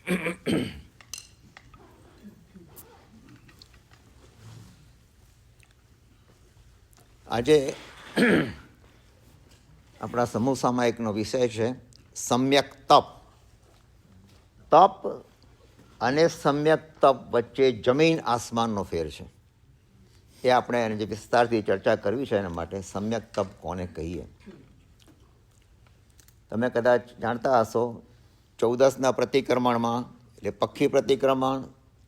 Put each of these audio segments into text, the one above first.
આજે આપણા સમૂહ સામાયિકનો વિષય છે સમ્યક તપ. તપ અને સમ્યક તપ વચ્ચે જમીન આસમાનનો ફેર છે. એ આપણે એને જે વિસ્તારથી ચર્ચા કરવી છે એના માટે સમ્યક તપ કોને કહીએ. તમે કદાચ જાણતા હશો 14ના પ્રતિક્રમણમાં એટલે પક્ષી પ્રતિક્રમણ,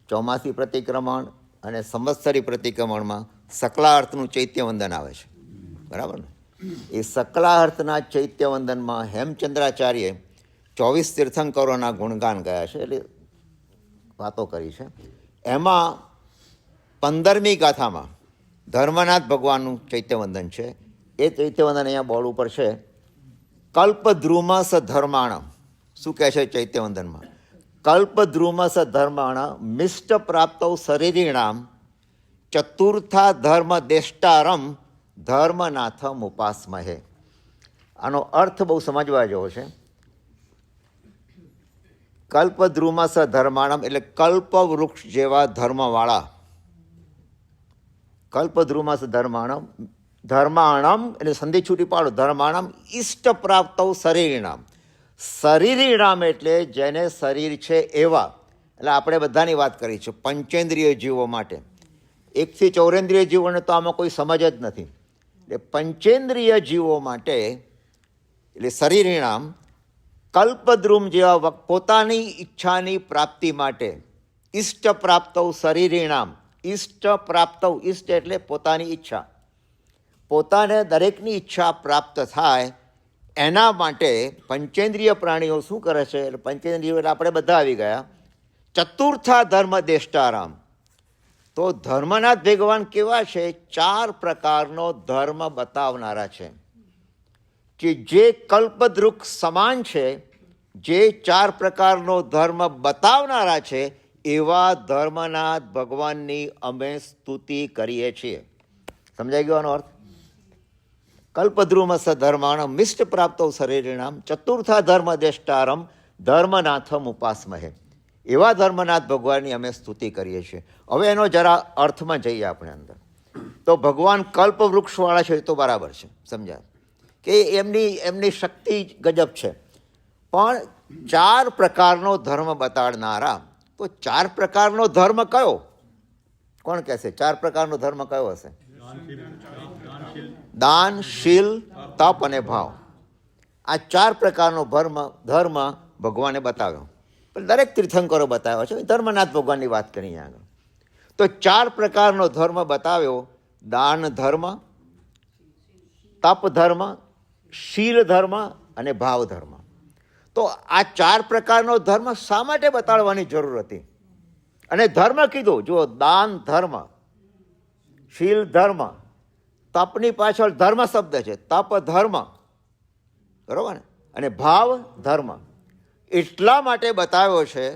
ચોમાસી પ્રતિક્રમણ અને સંવત્સરી પ્રતિક્રમણમાં સકલાઅર્થનું ચૈત્યવંદન આવે છે, બરાબર ને? એ સકલાઅર્થના ચૈત્યવંદનમાં હેમચંદ્રાચાર્યે 24 તીર્થંકરોના ગુણગાન ગયા છે, એટલે વાતો કરી છે. એમાં 15મી ગાથામાં ધર્મનાથ ભગવાનનું ચૈત્યવંદન છે. એ ચૈત્યવંદન અહીંયા બોર્ડ ઉપર છે. કલ્પદ્રુમસ ધર્માણમ. શું કહે છે ચૈત્યવંદનમાં? કલ્પદ્રુમસ ધર્માણ મિષ્ટ પ્રાપ્તૌ શરીરિણામ ચતુર્થા ધર્મ દેષ્ટારમ ધર્મનાથમ ઉપાસમહે. આનો અર્થ બહુ સમજવા જેવો છે. કલ્પદ્રુમસ ધર્માણમ એટલે કલ્પ વૃક્ષ જેવા ધર્મવાળા. કલ્પદ્રુમસ ધર્માણમ, ધર્માણમ એટલે સંધિ છૂટી પાડો. ધર્માણમ ઇષ્ટ પ્રાપ્તૌ શરીરિણામ. શરીરિણામ એટલે જેને શરીર છે એવા, એટલે આપણે બધાની વાત કરી છે પંચેન્દ્રિય જીવો માટે. 1 થી 4 જીવોને તો આમાં કોઈ સમજ જ નથી. એટલે પંચેન્દ્રિય જીવો માટે એટલે શરીરિણામ કલ્પદ્રુમ જેવા પોતાની ઈચ્છાની પ્રાપ્તિ માટે ઇષ્ટ પ્રાપ્તૌ શરીરિણામ. ઇષ્ટ પ્રાપ્તૌ, ઇષ્ટ એટલે પોતાની ઈચ્છા, પોતાને દરેકની ઈચ્છા પ્રાપ્ત થાય એના માટે પંચેન્દ્રિય પ્રાણીઓ શું કરે છે? એટલે પંચેન્દ્રિયો એટલે આપણે બધા આવી ગયા. ચતુર્થા ધર્મ દેષ્ટારામ. તો ધર્મનાથ ભગવાન કેવા છે? 4 પ્રકારનો ધર્મ બતાવનારા છે, કે જે કલ્પદ્રુક્ષ સમાન છે, જે 4 પ્રકારનો ધર્મ બતાવનારા છે, એવા ધર્મનાથ ભગવાનની અમે સ્તુતિ કરીએ છીએ. સમજાઈ ગયો આનો અર્થ? કલ્પદ્રુમસ ધર્માણમ મિષ્ટ પ્રાપ્તો શરીરિણામ ચતુર્થા ધર્મ દેષ્ટારમ ધર્મનાથમ ઉપાસમહે. એવા ધર્મનાથ ભગવાનની અમે સ્તુતિ કરીએ છીએ. હવે એનો જરા અર્થમાં જઈએ આપણે અંદર. તો ભગવાન કલ્પ વૃક્ષવાળા છે એ તો બરાબર છે, સમજાય કે એમની શક્તિ ગજબ છે. પણ 4 પ્રકારનો ધર્મ બતાડનારા. તો 4 પ્રકારનો ધર્મ કયો? કોણ કહેશે 4 પ્રકારનો ધર્મ કયો હશે? દાન, શીલ, તપ અને ભાવ. આ 4 પ્રકારનો ધર્મ ભગવાને બતાવ્યો. પણ દરેક તીર્થંકરો બતાવ્યો છે. ધર્મનાથ ભગવાનની વાત કરીએ આગળ. તો 4 પ્રકારનો ધર્મ બતાવ્યો. દાન ધર્મ, તપ ધર્મ, શીલ ધર્મ અને ભાવ ધર્મ. તો આ 4 પ્રકારનો ધર્મ શા માટે બતાડવાની જરૂર હતી? અને ધર્મ કીધું, જુઓ, દાન ધર્મ, શીલ ધર્મ, તપની પાછળ ધર્મ શબ્દ છે, તપ ધર્મ, બરોબર ને? અને ભાવ ધર્મ એટલા માટે બતાવ્યો છે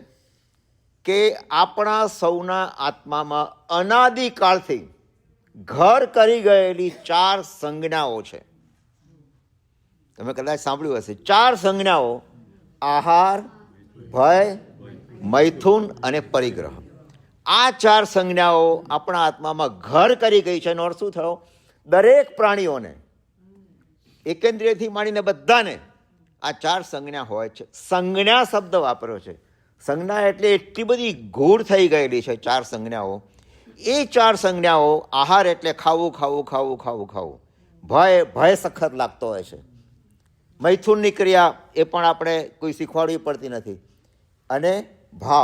કે આપણા સૌના આત્મામાં અનાદિકાળથી ઘર કરી ગયેલી 4 સંજ્ઞાઓ છે. તમે કદાચ સાંભળ્યું હશે 4 સંજ્ઞાઓ: આહાર, ભય, મૈથુન અને પરિગ્રહ. આ 4 સંજ્ઞાઓ આપણા આત્મામાં ઘર કરી ગઈ છે. એનો અર્થ શું થયો? દરેક પ્રાણીઓને, એકેન્દ્રિયથી માંડીને બધાને આ 4 સંજ્ઞા હોય છે. સંજ્ઞા શબ્દ વાપર્યો છે. સંજ્ઞા એટલે એટલી બધી ગૂઢ થઈ ગયેલી છે 4 સંજ્ઞાઓ. એ 4 સંજ્ઞાઓ: આહાર એટલે ખાવું ખાવું ખાવું ખાવું ખાવું, ભય સખત લાગતો હોય છે, મૈથુનની ક્રિયા એ પણ આપણે કોઈ શીખવાડવી પડતી નથી, અને ભય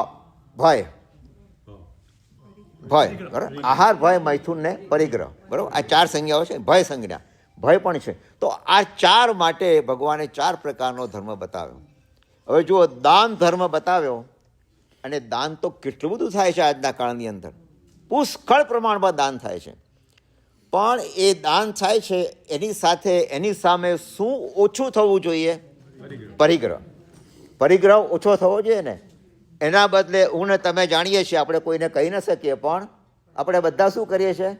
બરાબર, આહાર, ભય, મૈથુન ને પરિગ્રહ, બરાબર. આ 4 સંજ્ઞાઓ છે. ભય સંજ્ઞા, ભય પણ છે. તો આ 4 માટે ભગવાને 4 પ્રકારનો ધર્મ બતાવ્યો. હવે જુઓ, દાન ધર્મ બતાવ્યો. અને દાન તો કેટલું બધું થાય છે આજના કાળની અંદર. પુષ્કળ પ્રમાણમાં દાન થાય છે. પણ એ દાન થાય છે એની સાથે એની સામે શું ઓછું થવું જોઈએ? પરિગ્રહ. પરિગ્રહ ઓછો થવો જોઈએ ને. એના બદલે હું ને તમે જાણીએ છીએ, આપણે કોઈને કહી ન શકીએ, પણ આપણે બધા શું કરીએ છીએ?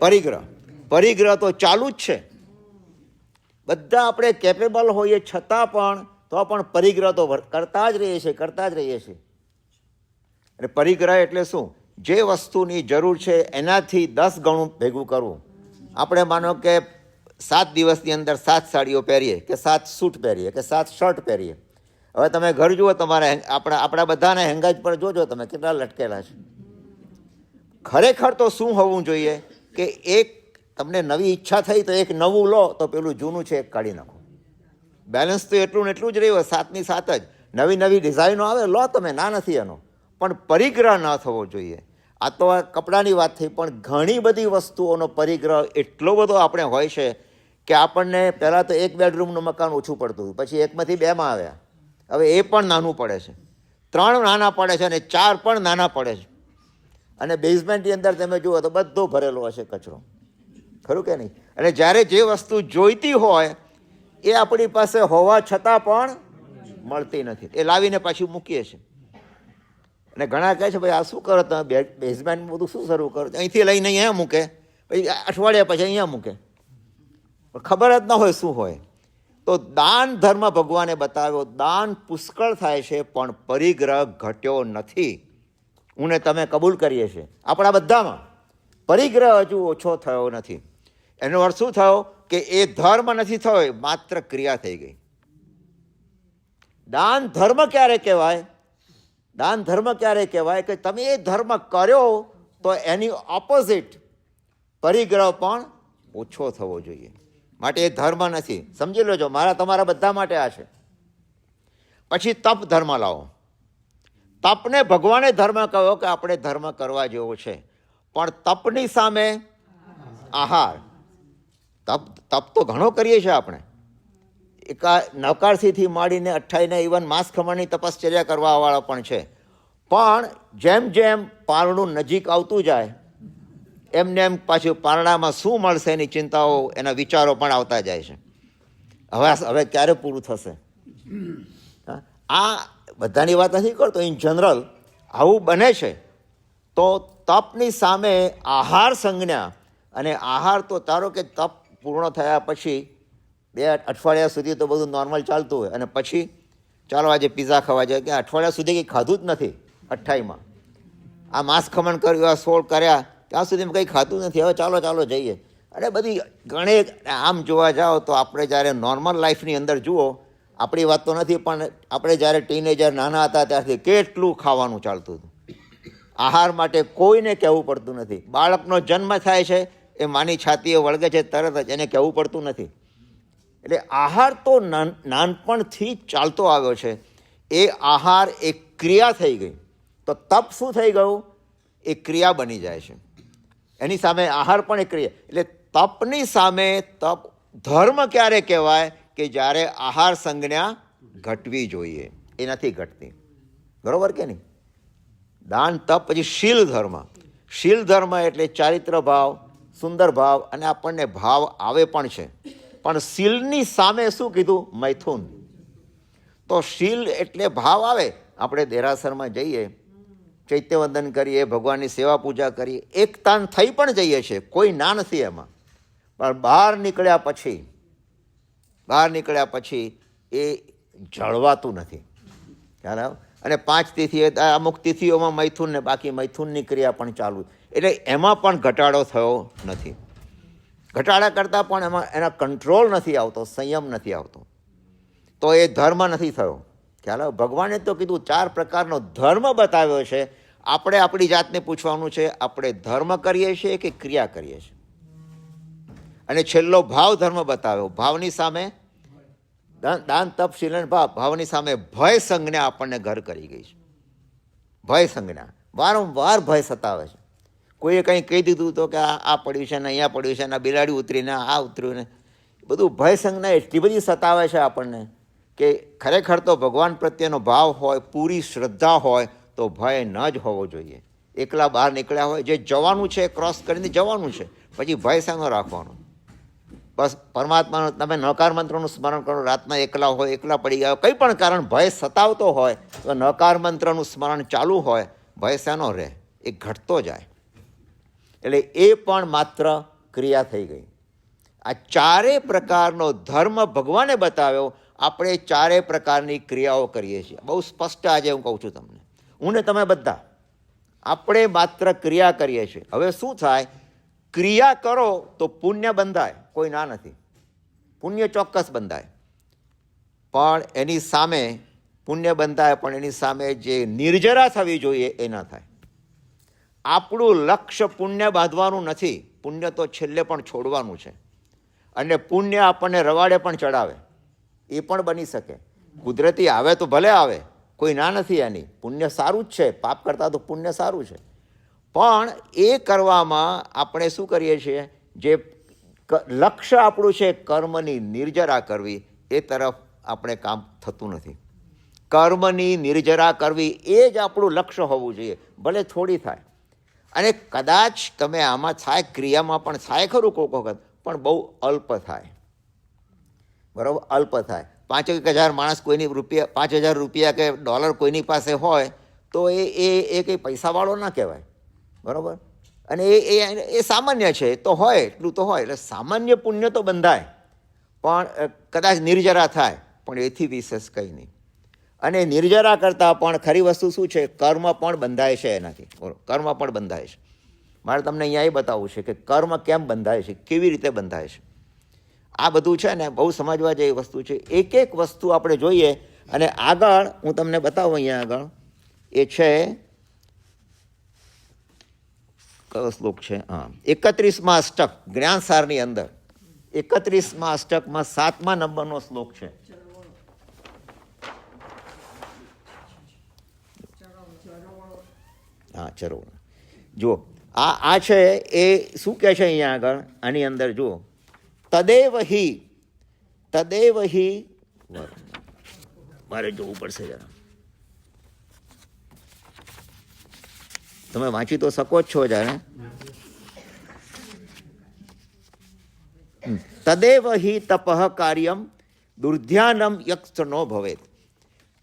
પરિગ્રહ. પરિગ્રહ તો ચાલુ જ છે. બધા આપણે કેપેબલ હોઈએ છતાં પણ તો પણ પરિગ્રહ તો કરતા જ રહીએ છીએ. અને પરિગ્રહ એટલે શું? જે વસ્તુની જરૂર છે એનાથી 10 ગણું ભેગું કરવું. આપણે માનો કે 7 દિવસની અંદર 7 સાડીઓ પહેરીએ કે 7 સૂટ પહેરીએ કે 7 શર્ટ પહેરીએ. હવે તમે ઘર જુઓ, તમારે આપણા બધાને હેંગાજ પર જોજો તમે કેટલા લટકેલા છે. ખરેખર તો શું હોવું જોઈએ કે એક તમને નવી ઈચ્છા થઈ તો એક નવું લો, તો પેલું જૂનું છે એક કાઢી નાખો. બેલેન્સ તો એટલું ને એટલું જ રહ્યું, 7ની 7 જ. નવી ડિઝાઇનો આવે, લો તમે, ના નથી એનો, પણ પરિગ્રહ ન થવો જોઈએ. આ તો કપડાની વાત થઈ, પણ ઘણી બધી વસ્તુઓનો પરિગ્રહ એટલો બધો આપણે હોય છે કે આપણને પહેલાં તો 1 બેડરૂમનું મકાન ઓછું પડતું હતું, પછી 1માંથી 2માં આવ્યા, હવે એ પણ નાનું પડે છે, 3 નાના પડે છે અને 4 પણ નાના પડે છે. અને બેઝમેન્ટની અંદર તમે જુઓ તો બધો ભરેલો હશે કચરો, ખરું કે નહીં? અને જ્યારે જે વસ્તુ જોઈતી હોય એ આપણી પાસે હોવા છતાં પણ મળતી નથી, એ લાવીને પાછી મૂકીએ છીએ. અને ઘણા કહે છે, ભાઈ આ શું કરો તમે, બેઝમેન્ટમાં બધું શું શરૂ કરો? અહીંથી લઈને અહીંયા મૂકે, પછી અઠવાડિયા પછી અહીંયા મૂકે, પણ ખબર જ ન હોય શું હોય. તો દાન ધર્મ ભગવાને બતાવ્યો, દાન પુષ્કળ થાય છે પણ પરિગ્રહ ઘટ્યો નથી. હું ને તમે કબૂલ કરીએ છીએ, આપણા બધામાં પરિગ્રહ હજુ ઓછો થયો નથી. એનો અર્થ શું થયો કે એ ધર્મ નથી થયો, માત્ર ક્રિયા થઈ ગઈ. દાન ધર્મ ક્યારે કહેવાય? દાન ધર્મ ક્યારે કહેવાય કે તમે એ ધર્મ કર્યો તો એની ઓપોઝિટ પરિગ્રહ પણ ઓછો થવો જોઈએ, માટે એ ધર્મ નથી. સમજી લેજો, મારા તમારા બધા માટે આ છે. પછી તપ ધર્મ લાવો. તપને ભગવાને ધર્મ કહ્યો કે આપણે ધર્મ કરવા જેવો છે, પણ તપની સામે આહાર. તપ તો ઘણો કરીએ છીએ આપણે, નવકારસીથી માંડીને 28 ઇવન માંસ ખમણની તપશ્ચર્યા કરવાવાળા પણ છે. પણ જેમ જેમ પારણું નજીક આવતું જાય એમને એમ પાછું પારણામાં શું મળશે એની ચિંતાઓ, એના વિચારો પણ આવતા જાય છે. હવે ક્યારે પૂરું થશે? આ બધાની વાત નથી કરતો, ઇન જનરલ આવું બને છે. તો તપની સામે આહાર સંજ્ઞા, અને આહાર તો ધારો કે તપ પૂર્ણ થયા પછી 2 અઠવાડિયા સુધી તો બધું નોર્મલ ચાલતું હોય, અને પછી ચાલો આજે પીઝા ખાવા જાય, કે અઠવાડિયા સુધી કંઈ ખાધું જ નથી. 28માં આ માંસ ખમણ કર્યું, આ 16 કર્યા, ત્યાં સુધી કંઈ ખાતું નથી, હવે ચાલો જઈએ. અને બધી ઘણી આમ જોવા જાઓ તો આપણે જ્યારે નોર્મલ લાઈફની અંદર જુઓ, આપણી વાત તો નથી, પણ આપણે જ્યારે ટીનેજર નાના હતા ત્યારથી કેટલું ખાવાનું ચાલતું હતું. આહાર માટે કોઈને કહેવું પડતું નથી. બાળકનો જન્મ થાય છે, એ માની છાતીએ વળગે છે તરત જ, એને કહેવું પડતું નથી. એટલે આહાર તો નાનપણથી જ ચાલતો આવ્યો છે. એ આહાર એક ક્રિયા થઈ ગઈ, તો તપ શું થઈ ગયું? એ ક્રિયા બની જાય છે. એની સામે આહાર પણ એક ક્રિયા. એટલે તપની સામે તપ ધર્મ ક્યારે કહેવાય કે જ્યારે આહાર સંજ્ઞા ઘટવી જોઈએ, એ નથી ઘટતી. બરોબર કે નહીં? દાન, તપ, પછી શીલ ધર્મ. શીલ ધર્મ એટલે ચારિત્ર ભાવ, સુંદર ભાવ, અને આપણને ભાવ આવે પણ છે. પણ શીલની સામે શું કીધું? મૈથુન. તો શીલ એટલે ભાવ આવે. આપણે દેરાસરમાં જઈએ, ચૈત્યવંદન કરીએ, ભગવાનની સેવા પૂજા કરીએ, એકતાન થઈ પણ જઈએ છીએ, કોઈ ના નથી એમાં. પણ બહાર નીકળ્યા પછી એ જળવાતું નથી. ખ્યાલ આવે? અને 5 તિથિ, અમુક તિથિઓમાં મૈથુન ને બાકી મૈથુનની ક્રિયા પણ ચાલુ, એટલે એમાં પણ ઘટાડો થયો નથી. ઘટાડા કરતાં પણ એમાં એના કંટ્રોલ નથી આવતો, સંયમ નથી આવતો, તો એ ધર્મ નથી થયો. ખ્યાલ આવે? ભગવાને તો કીધું 4 પ્રકારનો ધર્મ બતાવ્યો છે. આપણે આપણી જાતને પૂછવાનું છે, આપણે ધર્મ કરીએ છીએ કે ક્રિયા કરીએ છીએ? અને છેલ્લો ભાવ ધર્મ બતાવ્યો. ભાવની સામે દાન, તપ, શીલ અને ભાવ. ભાવની સામે ભય સંજ્ઞા આપણને ઘર કરી ગઈ છે. ભય સંજ્ઞા વારંવાર ભય સતાવે છે. કોઈએ કંઈ કહી દીધું તો કે આ પડ્યું છે ને અહીંયા પડ્યું છે ને, આ બિલાડી ઉતરીને આ ઉતર્યું ને, બધું ભય સંજ્ઞા એટલી બધી સતાવે છે આપણને કે ખરેખર તો ભગવાન પ્રત્યેનો ભાવ હોય, પૂરી શ્રદ્ધા હોય તો ભય ન જ હોવો જોઈએ. એકલા બહાર નીકળ્યા હોય, જે જવાનું છે ક્રોસ કરીને જવાનું છે, પછી ભય શાનો રાખવાનો? બસ પરમાત્માનું તમે નકાર મંત્રનું સ્મરણ કરો. રાતના એકલા હોય, એકલા પડી ગયા, કંઈ પણ કારણ ભય સતાવતો હોય તો નકાર મંત્રનું સ્મરણ ચાલુ હોય, ભય શાનો રહે? એ ઘટતો જાય. એટલે એ પણ માત્ર ક્રિયા થઈ ગઈ. આ 4 પ્રકારનો ધર્મ ભગવાને બતાવ્યો. આપણે ચારેય પ્રકારની ક્રિયાઓ કરીએ છીએ. બહુ સ્પષ્ટ આજે હું કહું છું તમને, હું ને તમે બધા. આપણે માત્ર ક્રિયા કરીએ છીએ. હવે શું થાય, ક્રિયા કરો તો પુણ્ય બંધાય, કોઈ ના નથી, પુણ્ય ચોક્કસ બંધાય. પણ એની સામે પુણ્ય બંધાય, પણ એની સામે જે નિર્જરા થવી જોઈએ એ ના થાય. આપણું લક્ષ્ય પુણ્ય બાંધવાનું નથી, પુણ્ય તો છેલ્લે પણ છોડવાનું છે. અને પુણ્ય આપણને રવાડે પણ ચડાવે, એ પણ બની શકે. કુદરતી આવે તો ભલે આવે, કોઈ ના નથી એની, પુણ્ય સારું જ છે, પાપ કરતાં તો પુણ્ય સારું છે. પણ એ કરવામાં આપણે શું કરીએ છીએ, જે લક્ષ્ય આપણું છે કર્મની નિર્જરા કરવી, એ તરફ આપણે કામ થતું નથી. કર્મની નિર્જરા કરવી એ જ આપણું લક્ષ્ય હોવું જોઈએ, ભલે થોડી થાય. અને કદાચ તમે આમાં થાય, ક્રિયામાં પણ થાય ખરું કોઈક વખત, પણ બહુ અલ્પ થાય. બરાબર, અલ્પ થાય. 5,000 માણસ કોઈની રૂપિયા, 5,000 રૂપિયા કે ડોલર કોઈની પાસે હોય તો એ કંઈ પૈસાવાળો ના કહેવાય. બરાબર, અને એ સામાન્ય છે, તો હોય એટલું તો હોય. એટલે સામાન્ય પુણ્ય તો બંધાય, પણ કદાચ નિર્જરા થાય, પણ એથી વિશેષ કંઈ નહીં. અને નિર્જરા કરતાં પણ ખરી વસ્તુ શું છે, કર્મ પણ બંધાય છે એનાથી. કર્મ પણ બંધાય છે. મારે તમને અહીંયા એ બતાવવું છે કે કર્મ કેમ બંધાય છે, કેવી રીતે બંધાય છે. આ બધું છે ને બહુ સમજવા જેવી વસ્તુ છે. એક એક વસ્તુ આપણે જોઈએ. અને આગળ હું તમને બતાવું, અહીંયા આગળ એ છે, કયો શ્લોક છે, હા, 31મા અષ્ટક જ્ઞાનસારની અંદર 31મા અષ્ટકમાં 7મા નંબરનો શ્લોક છે. હા, ચલો જુઓ, આ છે એ શું કહે છે અહીંયા આગળ, આની અંદર જુઓ, તદેવ હિ મારે જોવું પડશે જરા, તમે વાંચી તો શકો જ છો જાણે. તદેવ હિ તપઃ કાર્યમ દુર્ધ્યાનમ યક્ષ નો ભવેત.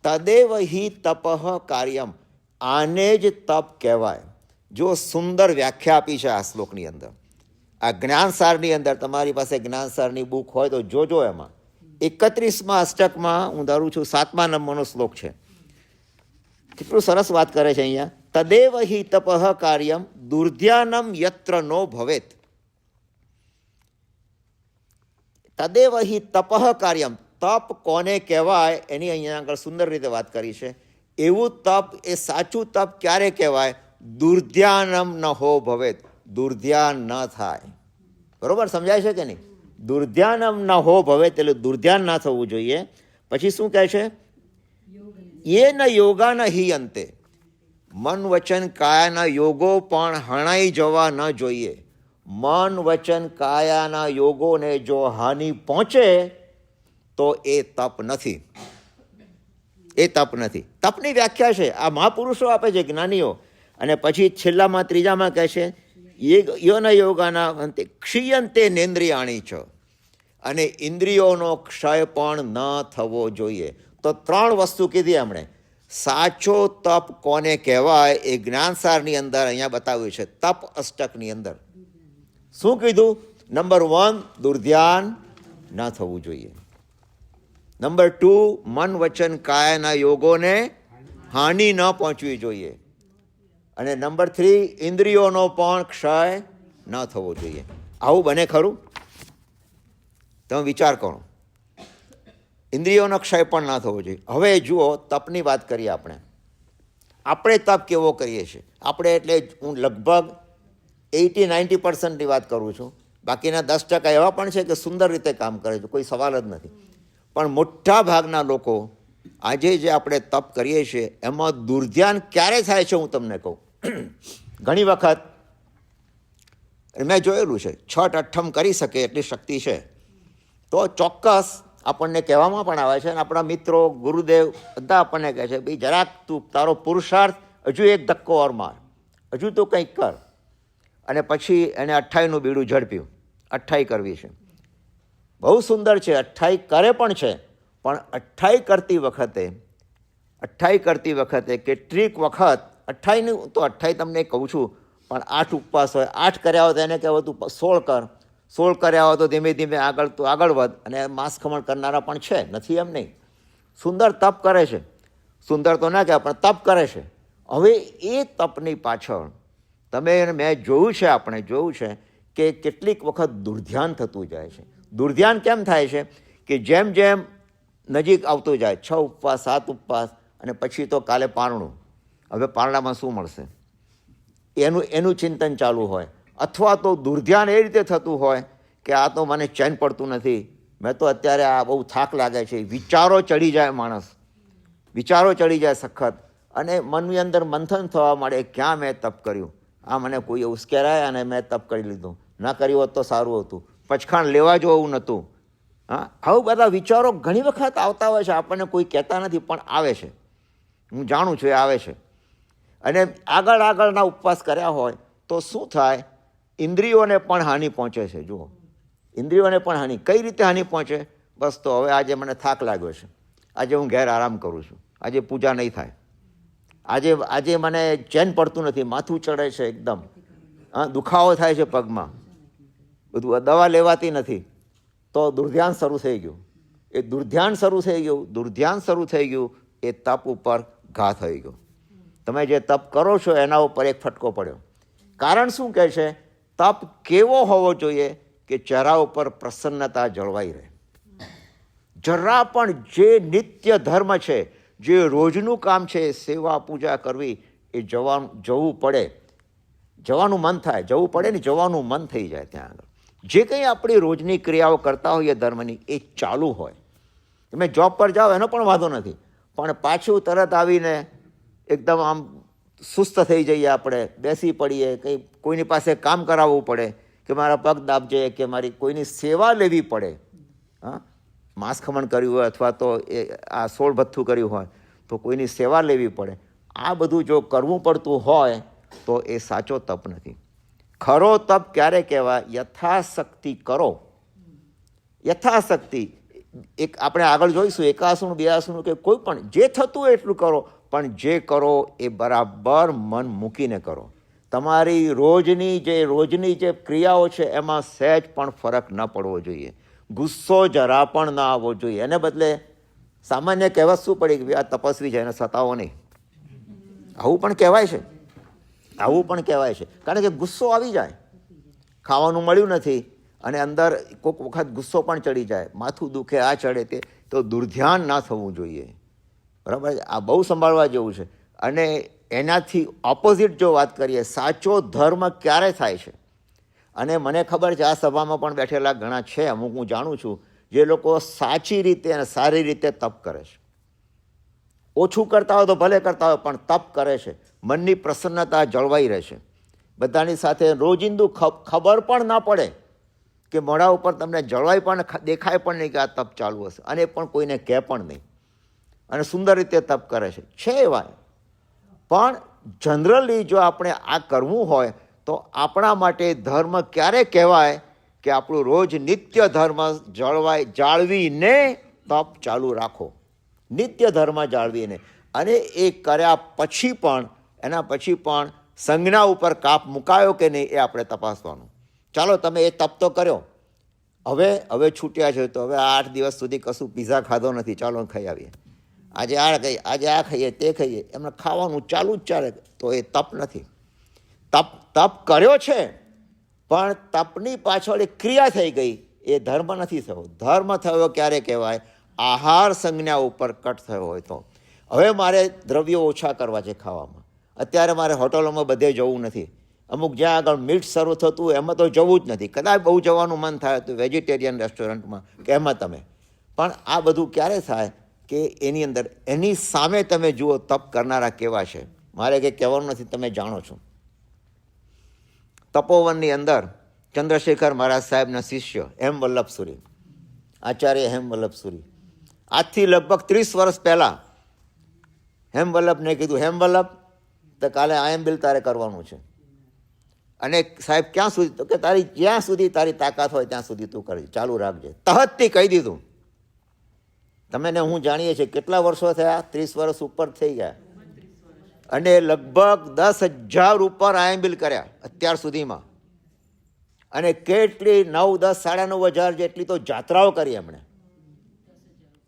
તદેવ હિ તપઃ કાર્યમ, આને જ તપ કહેવાય. જો સુંદર વ્યાખ્યા આપી છે આ શ્લોકની અંદર, આ જ્ઞાનસારની અંદર. તમારી પાસે જ્ઞાનસારની બુક હોય તો જોજો, એમાં 31મા અષ્ટકમાં હું ધારું છું 7મા નંબરનો શ્લોક છે. કેટલું સરસ વાત કરે છે અહીંયા. તદેવ હિ તપઃ કાર્યમ દુર્ધ્યાનમ યત્ર નો ભવેત. તદેવ હિ તપઃ કાર્યમ, તપ કોને કહેવાય એની અહીંયા આગળ સુંદર રીતે વાત કરી છે. એવું તપ, એ સાચું તપ ક્યારે કહેવાય, દુર્ધ્યાનમ ન હો ભવેત, દુર્ધ્યાન ન થાય. બરોબર, સમજાય છે કે નહીં? દુર્ધ્યાનમ ન હો ભવેત એટલે દુર્ધ્યાન ના થવું જોઈએ. પછી શું કહે છે, એ ન યોગા ન હિ અંતે, મન વચન કાયાના યોગો પણ હણાઈ જવા ન જોઈએ. મન વચન કાયાના યોગોને જો હાનિ પહોંચે તો એ તપ નથી, એ તપ નથી. તપની વ્યાખ્યા છે આ મહાપુરુષો આપે છે, જ્ઞાનીઓ. અને પછી છેલ્લામાં ત્રીજામાં કહે છે, યન યોગાના અંતે ક્ષીયંતે નેન્દ્રિયાણી છે, અને ઇન્દ્રિયોનો ક્ષય પણ ન થવો જોઈએ. તો 3 વસ્તુ કીધી એમણે. સાચો તપ કોને કહેવાય એ જ્ઞાનસારની અંદર અહીંયા બતાવ્યું છે. તપ અષ્ટકની અંદર શું કીધું? નંબર 1, દુર્ધ્યાન ન થવું જોઈએ. નંબર 2, મન વચન કાયાના યોગોને હાનિ ન પહોંચવી જોઈએ. અને નંબર 3, ઇન્દ્રિયોનો પણ ક્ષય ન થવો જોઈએ. આવું બને ખરું? તમે વિચાર કરો, ઇન્દ્રિયોનો ક્ષય પણ ના થવો જોઈએ. હવે જુઓ, તપની વાત કરીએ આપણે. આપણે તપ કેવો કરીએ છીએ? આપણે એટલે હું લગભગ 80-90% વાત કરું છું. બાકીના 10% એવા પણ છે કે સુંદર રીતે કામ કરે છે, કોઈ સવાલ જ નથી. પણ મોટા ભાગના લોકો આજે જે આપણે તપ કરીએ છીએ એમાં દુર્ધ્યાન ક્યારે થાય છે હું તમને કહું. ઘણી વખત મેં જોયેલું છે, છઠ અઠ્ઠમ કરી શકે એટલી શક્તિ છે તો ચોક્કસ આપણને કહેવામાં પણ આવે છે. અને આપણા મિત્રો, ગુરુદેવ બધા આપણને કહે છે, ભાઈ જરાક તું તારો પુરુષાર્થ હજુ એક ધક્કો ઓર માર, હજુ તો કંઈક કર. અને પછી એને 28નું બીડું ઝડપ્યું. 28 કરવી છે, બહુ સુંદર છે. 28 કરે પણ છે, પણ 28 કરતી વખતે કેટલીક વખત 28નું તો 28 તમને કહું છું, પણ 8 ઉપવાસ હોય, 8 કર્યા હોય તો એને કહેવાય તું 16 કર, 16 કર્યા હોય તો ધીમે ધીમે આગળ તો આગળ વધ. અને માંસ ખમણ કરનારા પણ છે, નથી એમ નહીં. સુંદર તપ કરે છે, સુંદર તો ના કહેવાય પણ તપ કરે છે. હવે એ તપની પાછળ મેં જોયું છે, આપણે જોયું છે કે કેટલીક વખત દુર્ધ્યાન થતું જાય છે. દુર્ધ્યાન કેમ થાય છે કે જેમ જેમ નજીક આવતું જાય, 6 ઉપવાસ 7 ઉપવાસ, અને પછી તો કાલે પારણું, હવે પારણામાં શું મળશે એનું ચિંતન ચાલુ હોય. અથવા તો દુર્ધ્યાન એ રીતે થતું હોય કે આ તો મને ચેન પડતું નથી, મેં તો અત્યારે આ બહુ થાક લાગે છે, વિચારો ચડી જાય, વિચારો ચડી જાય સખત, અને મનની અંદર મંથન થવા માંડે, ક્યાં મેં તપ કર્યું, આ મને કોઈ ઉશ્કેરાય અને મેં તપ કરી લીધું, ના કર્યું હોત તો સારું હતું, પચખાણ લેવા જેવું નહોતું. હા, આવું બધા વિચારો ઘણી વખત આવતા હોય છે, આપણને કોઈ કહેતા નથી પણ આવે છે, હું જાણું છું એ આવે છે. અને આગળના ઉપવાસ કર્યા હોય તો શું થાય, ઇન્દ્રિયોને પણ હાનિ પહોંચે છે. જુઓ, ઇન્દ્રિયોને પણ હાનિ. કઈ રીતે હાનિ પહોંચે? બસ તો હવે આજે મને થાક લાગ્યો છે, આજે હું ઘેર આરામ કરું છું, આજે પૂજા નહીં થાય, આજે મને ચેન પડતું નથી, માથું ચડે છે એકદમ, દુખાવો થાય છે પગમાં, બધું દવા લેવાતી નથી, તો દુર્ધ્યાન શરૂ થઈ ગયું. એ દુર્ધ્યાન શરૂ થઈ ગયું, એ તપ ઉપર ઘા થઈ ગયો. તમે જે તપ કરો છો એના ઉપર એક ફટકો પડ્યો. કારણ શું કહે છે? તપ કેવો હોવો જોઈએ કે ચહેરા ઉપર પ્રસન્નતા જળવાઈ રહે. જરા પણ જે નિત્ય ધર્મ છે, જે રોજનું કામ છે, સેવા પૂજા કરવી, એ જવું પડે, જવાનું મન થાય, જવું પડે ને, જવાનું મન થઈ જાય. ત્યાં આગળ જે કંઈ આપણી રોજની ક્રિયાઓ કરતા હોઈએ ધર્મની, એ ચાલુ હોય. તમે જોબ પર જાઓ એનો પણ વાંધો નથી, પણ પાછું તરત આવીને એકદમ આમ સુસ્ત થઈ જઈએ, આપણે બેસી પડીએ, કંઈ કોઈની પાસે કામ કરાવવું પડે, કે મારા પગ દાબજે, કે મારી કોઈની સેવા લેવી પડે. હા, માંસ ખમણ કર્યું હોય અથવા તો એ આ સોળ ભથ્થું કર્યું હોય તો કોઈની સેવા લેવી પડે. આ બધું જો કરવું પડતું હોય તો એ સાચો તપ નથી. ખરો તપ ક્યારે કહેવાય? યથાશક્તિ કરો, યથાશક્તિ. એક આપણે આગળ જોઈશું, એકાસુનું, બેઆસુનું કે કોઈ પણ, જે થતું હોય એટલું કરો, પણ જે કરો એ બરાબર મન મૂકીને કરો. તમારી રોજની જે ક્રિયાઓ છે એમાં સહેજ પણ ફરક ન પડવો જોઈએ, ગુસ્સો જરા પણ ના આવવો જોઈએ. એને બદલે સામાન્ય કહેવત શું પડી કે આ તપસ્વી છે એને સતાવો નહીં, આવું પણ કહેવાય છે. કારણ કે ગુસ્સો આવી જાય, ખાવાનું મળ્યું નથી અને અંદર કોઈક વખત ગુસ્સો પણ ચડી જાય, માથું દુખે, આ ચડે, તે તો દુર્ધ્યાન ના થવું જોઈએ. બરાબર, આ બહુ સંભાળવા જેવું છે. અને એનાથી ઓપોઝિટ જો વાત કરીએ, સાચો ધર્મ ક્યારે થાય છે? અને મને ખબર છે આ સભામાં પણ બેઠેલા ઘણા છે, અમુક હું જાણું છું, જે લોકો સાચી રીતે અને સારી રીતે તપ કરે છે. ઓછું કરતા હોય તો ભલે કરતા હોય, પણ તપ કરે છે, મનની પ્રસન્નતા જળવાઈ રહે છે. બધાની સાથે રોજિંદુ ખબર પણ ના પડે, કે મોઢા ઉપર તમને જળવાઈ પણ દેખાય પણ નહીં કે આ તપ ચાલુ હશે, અને પણ કોઈને કહે પણ નહીં, અને સુંદર રીતે તપ કરે છે એવા. પણ જનરલી જો આપણે આ કરવું હોય તો આપણા માટે ધર્મ ક્યારે કહેવાય કે આપણું રોજ નિત્ય ધર્મ જાળવીને તપ ચાલુ રાખો, નિત્ય ધર્મ જાળવીને. અને એ કર્યા પછી પણ, એના પછી પણ સંજ્ઞા ઉપર કાપ મુકાયો કે નહીં એ આપણે તપાસવાનું. ચાલો તમે એ તપ તો કર્યો, હવે છૂટ્યા છે તો હવે 8 દિવસ સુધી કશું પીઝા ખાધો નથી, ચાલો ખાઈ આવીએ, આજે આ ખાઈએ, તે ખાઈએ, એમને ખાવાનું ચાલુ જ ચાલે, તો એ તપ નથી. તપ કર્યો છે પણ તપની પાછળ એક ક્રિયા થઈ ગઈ, એ ધર્મ નથી થયો. ધર્મ થયો ક્યારે કહેવાય? આહાર સંજ્ઞા ઉપર કટ થયો હોય તો. હવે મારે દ્રવ્યો ઓછા કરવા છે ખાવામાં, અત્યારે મારે હોટલોમાં બધે જવું નથી, અમુક જ્યાં આગળ મીટ શરૂ થતું એમાં તો જવું જ નથી, કદાચ બહુ જવાનું મન થાય તો વેજીટેરિયન રેસ્ટોરન્ટમાં કે એમાં તમે. પણ આ બધું ક્યારે થાય કે એની અંદર, એની સામે તમે જુઓ તપ કરનારા કેવા છે. મારે કંઈ કહેવાનું નથી, તમે જાણો છો. તપોવનની અંદર ચંદ્રશેખર મહારાજ સાહેબના શિષ્ય હેમવલ્લભ સુરી, આચાર્ય હેમવલ્લભ સુરી, આજથી લગભગ 30 વર્ષ પહેલાં હેમવલ્લભને કીધું, હેમવલ્લભ તો કાલે આયમ બિલ તારે કરવાનું છે. અને સાહેબ ક્યાં સુધી? તો કે જ્યાં સુધી તારી તાકાત હોય ત્યાં સુધી તું કરજે, ચાલુ રાખજે. તહતથી કહી દીધું. તમે ને હું જાણીએ છીએ કેટલા વર્ષો થયા, 30 વર્ષ ઉપર થઈ ગયા, અને લગભગ 10,000 ઉપર આયમ બિલ કર્યા અત્યાર સુધીમાં. અને કેટલી 9, 10, 9.5 જેટલી તો જાત્રાઓ કરી એમણે,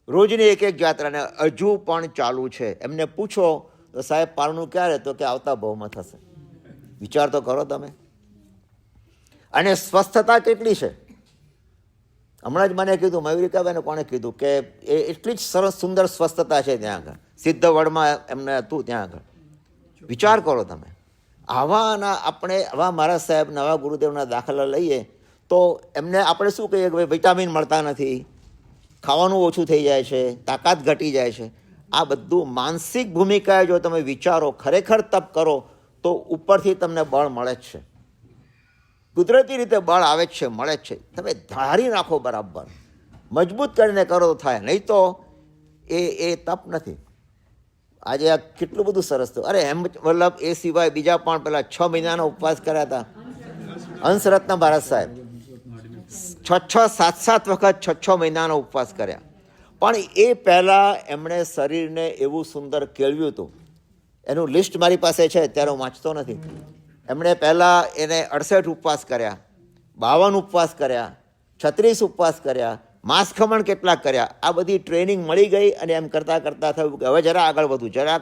રોજની એક જાત્રાને હજુ પણ ચાલુ છે. એમને પૂછો તો સાહેબ પારણું ક્યારે, તો કે આવતા ભાવમાં થશે. વિચાર તો કરો તમે. અને સ્વસ્થતા કેટલી છે. હમણાં જ મને કીધું, મયુરિકાબેને કોણે કીધું કે એ એટલી જ સરસ સુંદર સ્વસ્થતા છે ત્યાં આગળ, સિદ્ધવડમાં એમને હતું ત્યાં આગળ. વિચાર કરો તમે. આવાના આપણે આવા મારા સાહેબ નવા ગુરુદેવના દાખલા લઈએ તો એમને આપણે શું કહીએ કે ભાઈ વિટામિન મળતા નથી, ખાવાનું ઓછું થઈ જાય છે, તાકાત ઘટી જાય છે. આ બધું માનસિક ભૂમિકાએ જો તમે વિચારો, ખરેખર તપ કરો તો ઉપરથી તમને બળ મળે જ છે, કુદરતી રીતે બળ આવે જ છે, મળે જ છે. તમે ધારી નાખો બરાબર, મજબૂત કરીને કરો તો થાય, નહીં તો એ તપ નથી. આજે આ કેટલું બધું સરસ થયું. અરે હેમચંદ વલ્લભ એ સિવાય બીજા પણ પેલા 6 મહિનાનો ઉપવાસ કર્યા હતા. હંસરત્ન ભારત સાહેબ 7 વખત 6 મહિનાનો ઉપવાસ કર્યા. પણ એ પહેલાં એમણે શરીરને એવું સુંદર કેળવ્યું હતું. એનું લિસ્ટ મારી પાસે છે, અત્યારે હું વાંચતો નથી. એમણે પહેલાં એને 68 ઉપવાસ કર્યા, 52 ઉપવાસ કર્યા, 36 ઉપવાસ કર્યા, માંસ ખમણ કેટલાક કર્યા. આ બધી ટ્રેનિંગ મળી ગઈ અને એમ કરતાં કરતાં થયું કે હવે જરાક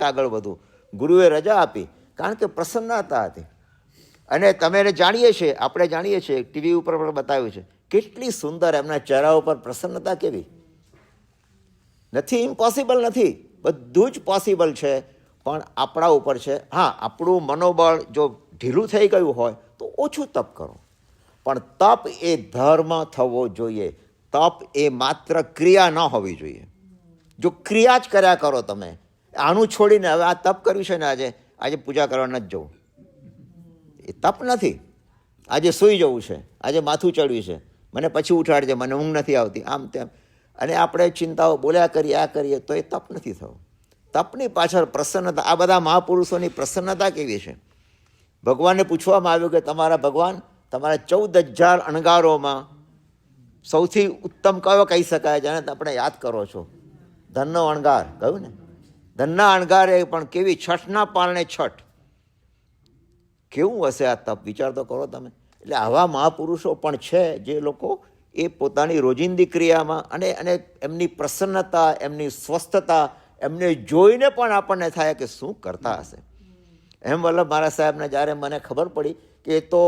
આગળ વધું. ગુરુએ રજા આપી, કારણ કે પ્રસન્નતા હતી. અને તમે જાણીએ છીએ, આપણે જાણીએ છીએ, ટીવી ઉપર પણ બતાવ્યું છે કેટલી સુંદર એમના ચહેરા ઉપર પ્રસન્નતા કેવી. નથી, ઇમ્પોસિબલ નથી, બધું જ પોસિબલ છે, પણ આપણા ઉપર છે. હા, આપણું મનોબળ જો ઢીલું થઈ ગયું હોય તો ઓછું તપ કરો, પણ તપ એ ધર્મ થવો જોઈએ. તપ એ માત્ર ક્રિયા ન હોવી જોઈએ. જો ક્રિયા જ કર્યા કરો તમે, આનું છોડીને હવે આ તપ કર્યું છે ને, આજે પૂજા કરવા નથી જવું, એ તપ નથી. આજે સૂઈ જવું છે, આજે માથું ચડ્યું છે, મને પછી ઉઠાડજે, મને ઊંઘ નથી આવતી, આમ તેમ, અને આપણે ચિંતાઓ બોલ્યા કરીએ, આ કરીએ, તો એ તપ નથી થવું. તપની પાછળ પ્રસન્નતા, આ બધા મહાપુરુષોની પ્રસન્નતા કેવી છે. ભગવાનને પૂછવામાં આવ્યું કે તમારા ભગવાન, તમારા 14,000 અણગારોમાં સૌથી ઉત્તમ કયો કહી શકાય, જેને આપણે યાદ કરો છો? ધનનો અણગાર કહ્યું ને. ધનના અણગારે પણ કેવી છઠના પારણે છઠ, કેવું હશે આ તપ, વિચાર તો કરો તમે. એટલે આવા મહાપુરુષો પણ છે જે લોકો એ પોતાની રોજિંદી ક્રિયામાં અને એમની પ્રસન્નતા, એમની સ્વસ્થતા, એમને જોઈને પણ આપણને થાય કે શું કરતા હશે. એમ વલ્લભ મહારાજ સાહેબને જ્યારે મને ખબર પડી કે એ તો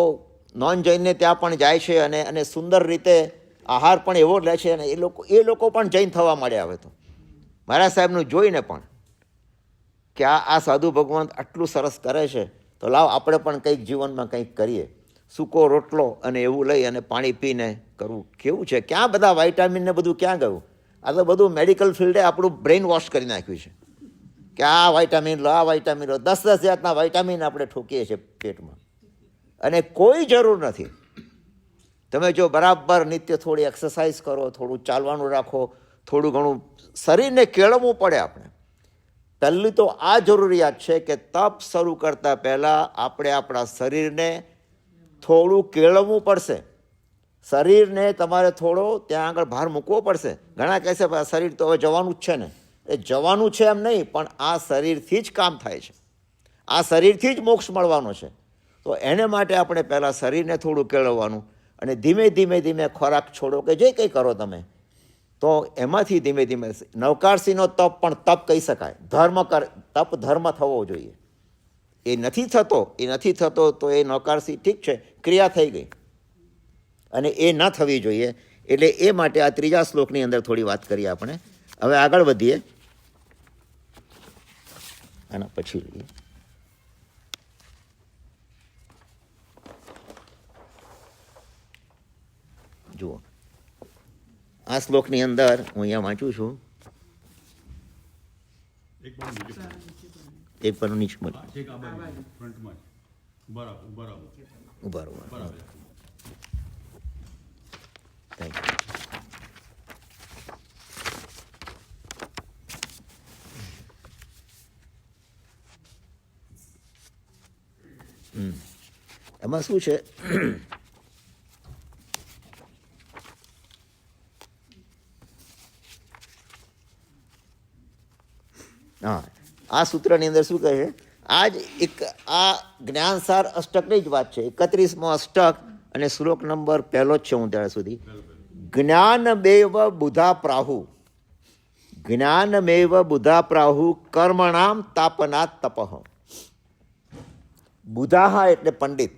નોન જૈનને ત્યાં પણ જાય છે અને સુંદર રીતે આહાર પણ એવો લે છે, અને એ લોકો પણ જૈન થવા માંડ્યા હવે તો. મહારાજ સાહેબનું જોઈને પણ કે આ સાધુ ભગવાન આટલું સરસ કરે છે, તો લાવ આપણે પણ કંઈક જીવનમાં કંઈક કરીએ. સૂકો રોટલો અને એવું લઈ અને પાણી પીને કરવું કેવું છે. ક્યાં બધા વાઇટામિન ને બધું ક્યાં ગયું? આ તો બધું મેડિકલ ફિલ્ડે આપણું બ્રેઇન વોશ કરી નાખ્યું છે કે આ વાઇટામિન લો, આ વાઇટામિન લો. 10 જાતના વાઇટામિન આપણે ઠોકીએ છીએ પેટમાં, અને કોઈ જરૂર નથી. તમે જો બરાબર નિત્ય થોડી એક્સરસાઇઝ કરો, થોડું ચાલવાનું રાખો, થોડું ઘણું શરીરને કેળવવું પડે. આપણે પહેલી તો આ જરૂરિયાત છે કે તપ શરૂ કરતાં પહેલાં આપણે આપણા શરીરને થોડું કેળવવું પડશે. શરીરને તમારે થોડો ત્યાં આગળ ભાર મૂકવો પડશે. ઘણા કહેશે શરીર તો હવે જવાનું જ છે ને. એ જવાનું છે એમ નહીં, પણ આ શરીરથી જ કામ થાય છે, આ શરીરથી જ મોક્ષ મળવાનો છે. તો એને માટે આપણે પહેલાં શરીરને થોડું કેળવવાનું, અને ધીમે ધીમે ખોરાક છોડો કે જે કંઈ કરો તમે, તો એમાંથી ધીમે ધીમે નવકારસિંહનો તપ પણ તપ કહી શકાય. તપ ધર્મ થવો જોઈએ. એ નથી થતો તો એ નવકારસિંહ ઠીક છે, ક્રિયા થઈ ગઈ, અને એ ન થવી જોઈએ. એટલે એ માટે આ 3જા શ્લોકની અંદર થોડી વાત કરીએ આપણે. હવે આગળ વધીએ, આના પછી લઈએ. જુઓ, આ શ્લોકની અંદર હું અહીંયા વાંચું છું. એક પર નીચે ઉભા રહો. Thank you. એમાં શું છે, હા, આ સૂત્રની અંદર શું કહે છે? આ જ એક આ જ્ઞાનસાર અષ્ટકની જ વાત છે. 31મો અષ્ટક અને શ્લોક નંબર પહેલો જ છે હું ત્યાં સુધી. જ્ઞાનમેવ બુધા પ્રાહુ, જ્ઞાનમેવ બુધા પ્રાહુ કર્મણામ તાપનાત તપઃ. બુધાહા એટલે પંડિત,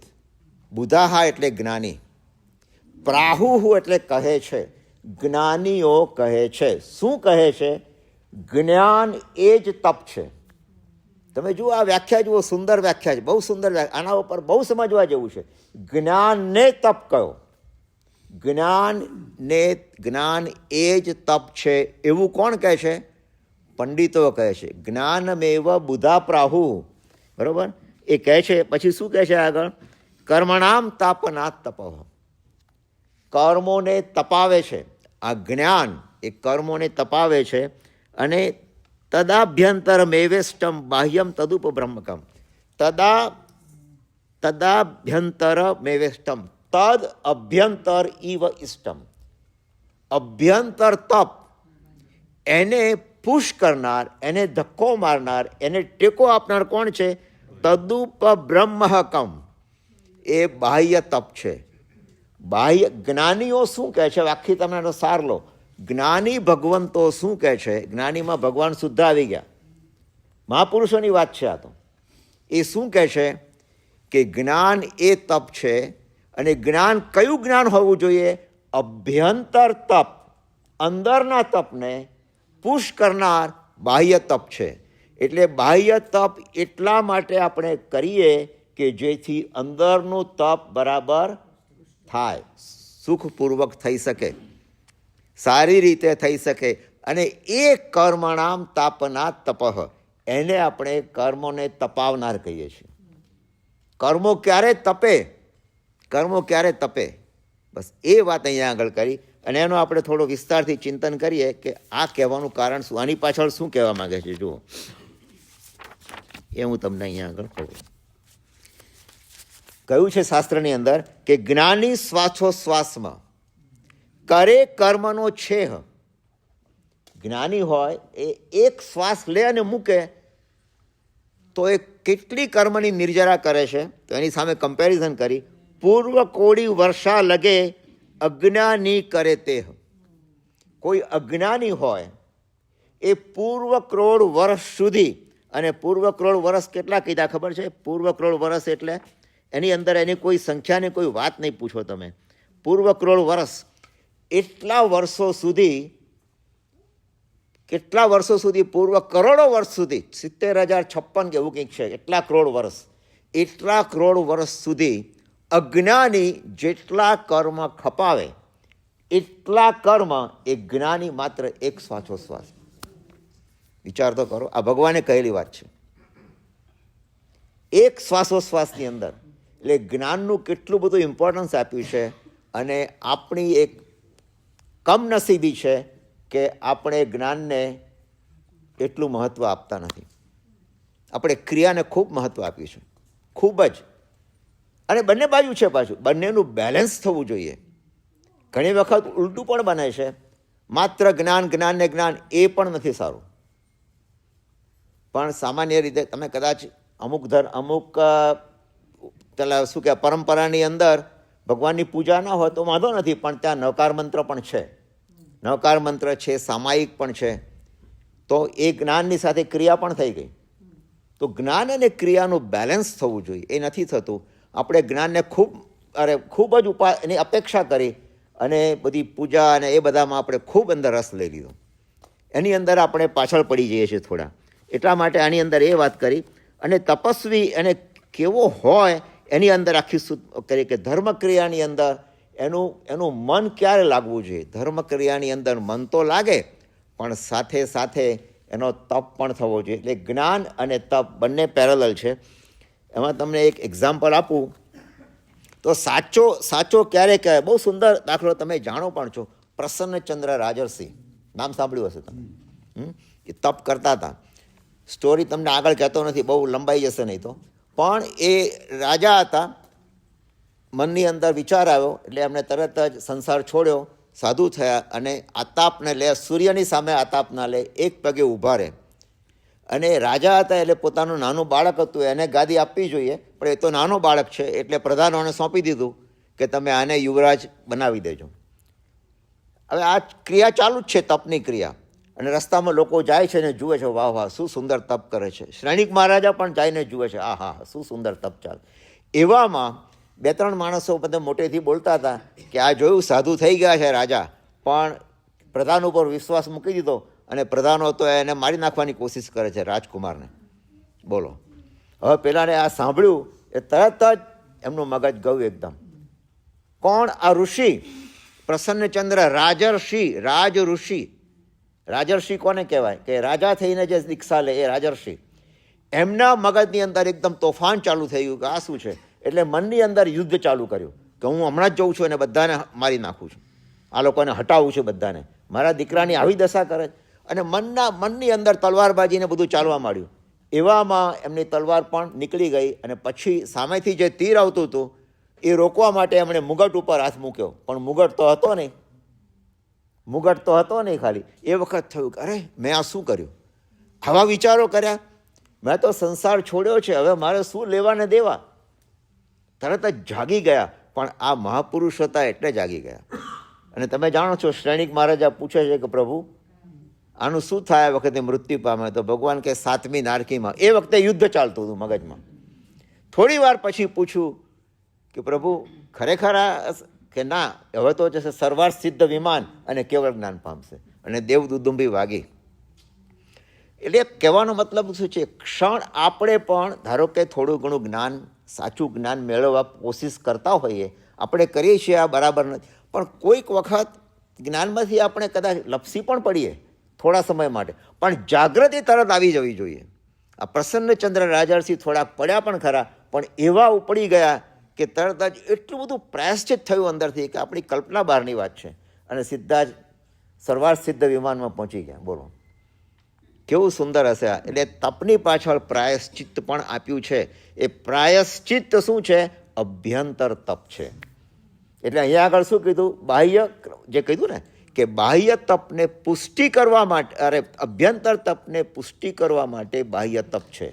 બુધાહા એટલે જ્ઞાની, પ્રાહુ એટલે કહે છે, જ્ઞાનીઓ કહે છે. શું કહે છે? જ્ઞાન એ જ તપ છે. તમે જુઓ આ વ્યાખ્યા જુઓ, સુંદર વ્યાખ્યા છે, બહુ સુંદર વ્યાખ્યા, આના ઉપર બહુ સમજવા જેવું છે. જ્ઞાનને તપ કયો? જ્ઞાન એ જ તપ છે એવું કોણ કહે છે? પંડિતો કહે છે. જ્ઞાનમેવ બુધા પ્રાહુ, બરોબર, એ કહે છે. પછી શું કહે છે આગળ? કર્મણામ તાપનાત તપઃ, કર્મોને તપાવે છે. આ જ્ઞાન એ કર્મોને તપાવે છે. અને તદાભ્યંતર મેવેષ્ટમ બાહ્યમ તદુપ બ્રહ્મકમ, તદાભ્યંતર મેવેષ્ટમ તદ અભ્યંતર ઇવ ઇષ્ટમ. અભ્યંતર તપ એને પુશ કરનાર, એને ધક્કો મારનાર, એને ટેકો આપનાર કોણ છે? તદુપ બ્રહ્મકમ, એ બાહ્ય તપ છે. બાહ્ય જ્ઞાનીઓ શું કહે છે? આખી તમે એનો સાર લો. જ્ઞાની ભગવંતો શું કહે છે? જ્ઞાનીમાં ભગવાન શુદ્ધ આવી ગયા, મહાપુરુષોની વાત છે આ તો. એ શું કહે છે? કે જ્ઞાન એ તપ છે. અને જ્ઞાન કયું જ્ઞાન હોવું જોઈએ? અભ્યંતર તપ, અંદરના તપને પુશ કરનાર બાહ્ય તપ છે. એટલે બાહ્ય તપ એટલા માટે આપણે કરીએ કે જેથી અંદરનું તપ બરાબર થાય, સુખપૂર્વક થઈ શકે, સારી રીતે થઈ શકે. અને એ કર્મણામ તાપના તપઃ, એને આપણે કર્મોને તપાવનાર કહીએ છીએ. કર્મો ક્યારે તપે? કર્મો ક્યારે તપે? બસ એ વાત અહીંયા આગળ કરી. અને એનો આપણે થોડો વિસ્તારથી ચિંતન કરીએ કે આ કહેવાનું કારણ શું, આની પાછળ શું કહેવા માંગે છે. જુઓ, એ હું તમને અહીંયા આગળ કહું. કહ્યું છે શાસ્ત્રની અંદર કે જ્ઞાની શ્વાસોશ્વાસમાં કરે કર્મનો છેહ. જ્ઞાની હોય એ એક શ્વાસ લે અને મૂકે તો એ કેટલી કર્મની નિર્જરા કરે છે. તો એની સામે કમ્પેરિઝન કરી. પૂર્વ કોડી વર્ષા લગે અજ્ઞાની કરે તેહ. કોઈ અજ્ઞાની હોય એ પૂર્વ કરોડ વર્ષ સુધી, અને પૂર્વ કરોડ વર્ષ કેટલા કીધા ખબર છે? પૂર્વ કરોડ વર્ષ એટલે એની અંદર એની કોઈ સંખ્યાની કોઈ વાત નહીં પૂછો તમે. પૂર્વ કરોડ વર્ષ, એટલા વર્ષો સુધી, કેટલા વર્ષો સુધી? પૂર્વ કરોડો વર્ષ સુધી, 70,056 કે એવું કંઈક છે, એટલા કરોડ વર્ષ, એટલા કરોડ વર્ષ સુધી અજ્ઞાની જેટલા કર્મ ખપાવે એટલા કર્મ એ જ્ઞાની માત્ર એક શ્વાસોશ્વાસ. વિચાર તો કરો, આ ભગવાને કહેલી વાત છે. એક શ્વાસોશ્વાસની અંદર. એટલે જ્ઞાનનું કેટલું બધું ઇમ્પોર્ટન્સ આપ્યું છે. અને આપણી એક કમનસીબી છે કે આપણે જ્ઞાનને એટલું મહત્ત્વ આપતા નથી. આપણે ક્રિયાને ખૂબ મહત્ત્વ આપ્યું છે, ખૂબ જ. અને બંને બાજુ છે, પાછું બંનેનું બેલેન્સ થવું જોઈએ. ઘણી વખત ઉલટું પણ બને છે, માત્ર જ્ઞાન જ્ઞાન ને જ્ઞાન, એ પણ નથી સારું. પણ સામાન્ય રીતે તમે કદાચ અમુક પેલા શું કહેવાય પરંપરાની અંદર ભગવાનની પૂજા ના હોય તો વાંધો નથી, પણ ત્યાં નવકાર મંત્ર પણ છે, નવકાર મંત્ર છે, સામાયિક પણ છે. તો એ જ્ઞાનની સાથે ક્રિયા પણ થઈ ગઈ. તો જ્ઞાન અને ક્રિયાનું બેલેન્સ થવું જોઈએ, એ નથી થતું. આપણે જ્ઞાનને ખૂબ જ એની અપેક્ષા કરી અને બધી પૂજા અને એ બધામાં આપણે ખૂબ અંદર રસ લઈ લીધો. એની અંદર આપણે પાછળ પડી જઈએ છીએ થોડા. એટલા માટે આની અંદર એ વાત કરી. અને તપસ્વી એને કેવો હોય એની અંદર આખી કરી કે ધર્મક્રિયાની અંદર એનું મન ક્યારે લાગવું જોઈએ. ધર્મક્રિયાની અંદર મન તો લાગે, પણ સાથે સાથે એનો તપ પણ થવો જોઈએ. એટલે જ્ઞાન અને તપ બંને પેરેલલ છે. એમાં તમને એક એક્ઝામ્પલ આપું તો સાચો ક્યારે કહેવાય, બહુ સુંદર દાખલો તમે જાણો પણ છો. પ્રસન્નચંદ્ર રાજર્ષિ, નામ સાંભળ્યું હશે તમે. એ તપ કરતા હતા. સ્ટોરી તમને આગળ કહેતો નથી, બહુ લંબાઈ જશે નહીં તો. પણ એ રાજા હતા, મનની અંદર વિચાર આવ્યો એટલે એમણે તરત જ સંસાર છોડ્યો, સાધુ થયા અને આતાપને લે, સૂર્યની સામે આતાપ ના લે, એક પગે ઊભા રહે. અને રાજા હતા એટલે પોતાનું નાનું બાળક હતું, એને ગાદી આપવી જોઈએ, પણ એ તો નાનો બાળક છે એટલે પ્રધાનોને સોંપી દીધું કે તમે આને યુવરાજ બનાવી દેજો. હવે આ ક્રિયા ચાલુ જ છે, તપની ક્રિયા. અને રસ્તામાં લોકો જાય છે ને જુએ છે, વાહ વાહ શું સુંદર તપ કરે છે. શ્રેણિક મહારાજા પણ જઈને જુએ છે, આ હા શું સુંદર તપ ચાલે. એવામાં 2-3 માણસો બધા મોટેથી બોલતા હતા કે આ જોયું સાધુ થઈ ગયા છે રાજા, પણ પ્રધાન ઉપર વિશ્વાસ મૂકી દીધો અને પ્રધાનો તો એને મારી નાખવાની કોશિશ કરે છે રાજકુમારને. બોલો, હવે પેલાને આ સાંભળ્યું એ તરત જ એમનું મગજ ગયું એકદમ. કોણ? આ ઋષિ પ્રસન્નચંદ્ર, રાજર્ષિ, રાજ ઋષિ. રાજર્ષિ કોને કહેવાય? કે રાજા થઈને જે દીક્ષા લે એ રાજર્ષિ. એમના મગજની અંદર એકદમ તોફાન ચાલુ થઈ ગયું કે આ શું છે. એટલે મનની અંદર યુદ્ધ ચાલુ કર્યું કે હું હમણાં જ જઉં છું અને બધાને મારી નાખું છું, આ લોકોને હટાવું છું બધાને, મારા દીકરાની આવી દશા કરે. અને મનની અંદર તલવારબાજીને બધું ચાલવા માંડ્યું. એવામાં એમની તલવાર પણ નીકળી ગઈ અને પછી સામેથી જે તીર આવતું હતું એ રોકવા માટે એમણે મુગટ ઉપર હાથ મૂક્યો, પણ મુગટ તો હતો નહીં. મુગટ તો હતો નહીં ખાલી. એ વખત થયું કે અરે મેં આ શું કર્યું? આવા વિચારો કર્યા. મેં તો સંસાર છોડ્યો છે, હવે મારે શું લેવા ને દેવા. તરત જ જાગી ગયા. પણ આ મહાપુરુષ હતા એટલે જાગી ગયા. અને તમે જાણો છો, શ્રેણિક મહારાજા પૂછે છે કે પ્રભુ આનું શું થાય આ વખતે મૃત્યુ પામે? તો ભગવાન કે 7મી નારકીમાં. એ વખતે યુદ્ધ ચાલતું હતું મગજમાં. થોડી વાર પછી પૂછ્યું કે પ્રભુ ખરેખર કે ના, હવે તો જશે સર્વાર સિદ્ધ વિમાન અને કેવળ જ્ઞાન પામશે. અને દેવદુદુંબી વાગી. એટલે કહેવાનો મતલબ શું છે? ક્ષણ આપણે પણ ધારો કે થોડું ઘણું જ્ઞાન, સાચું જ્ઞાન મેળવવા કોશિશ કરતા હોઈએ, આપણે કરીએ છીએ આ બરાબર નથી, પણ કોઈક વખત જ્ઞાનમાંથી આપણે કદાચ લપસી પણ પડીએ થોડા સમય માટે, પણ જાગૃતિ તરત આવી જવી જોઈએ. આ પ્રસન્નચંદ્ર રાજર્ષિ થોડાક પડ્યા પણ ખરા, પણ એવા ઉપડી ગયા કે તરત જ એટલું બધું પ્રાયશ્ચિત થયું અંદરથી કે આપણી કલ્પના બહારની વાત છે. અને સીધા જ સર્વાર સિદ્ધ વિમાનમાં પહોંચી ગયા. બોલો કેવું સુંદર હશે આ. એટલે તપની પાછળ પ્રાયશ્ચિત પણ આપ્યું છે. એ પ્રાયશ્ચિત શું છે? અભ્યંતર તપ છે. એટલે અહીંયા આગળ શું કીધું? બાહ્ય, જે કીધું ને કે બાહ્ય તપને પુષ્ટિ કરવા માટે, અભ્યંતર તપને પુષ્ટિ કરવા માટે બાહ્ય તપ છે.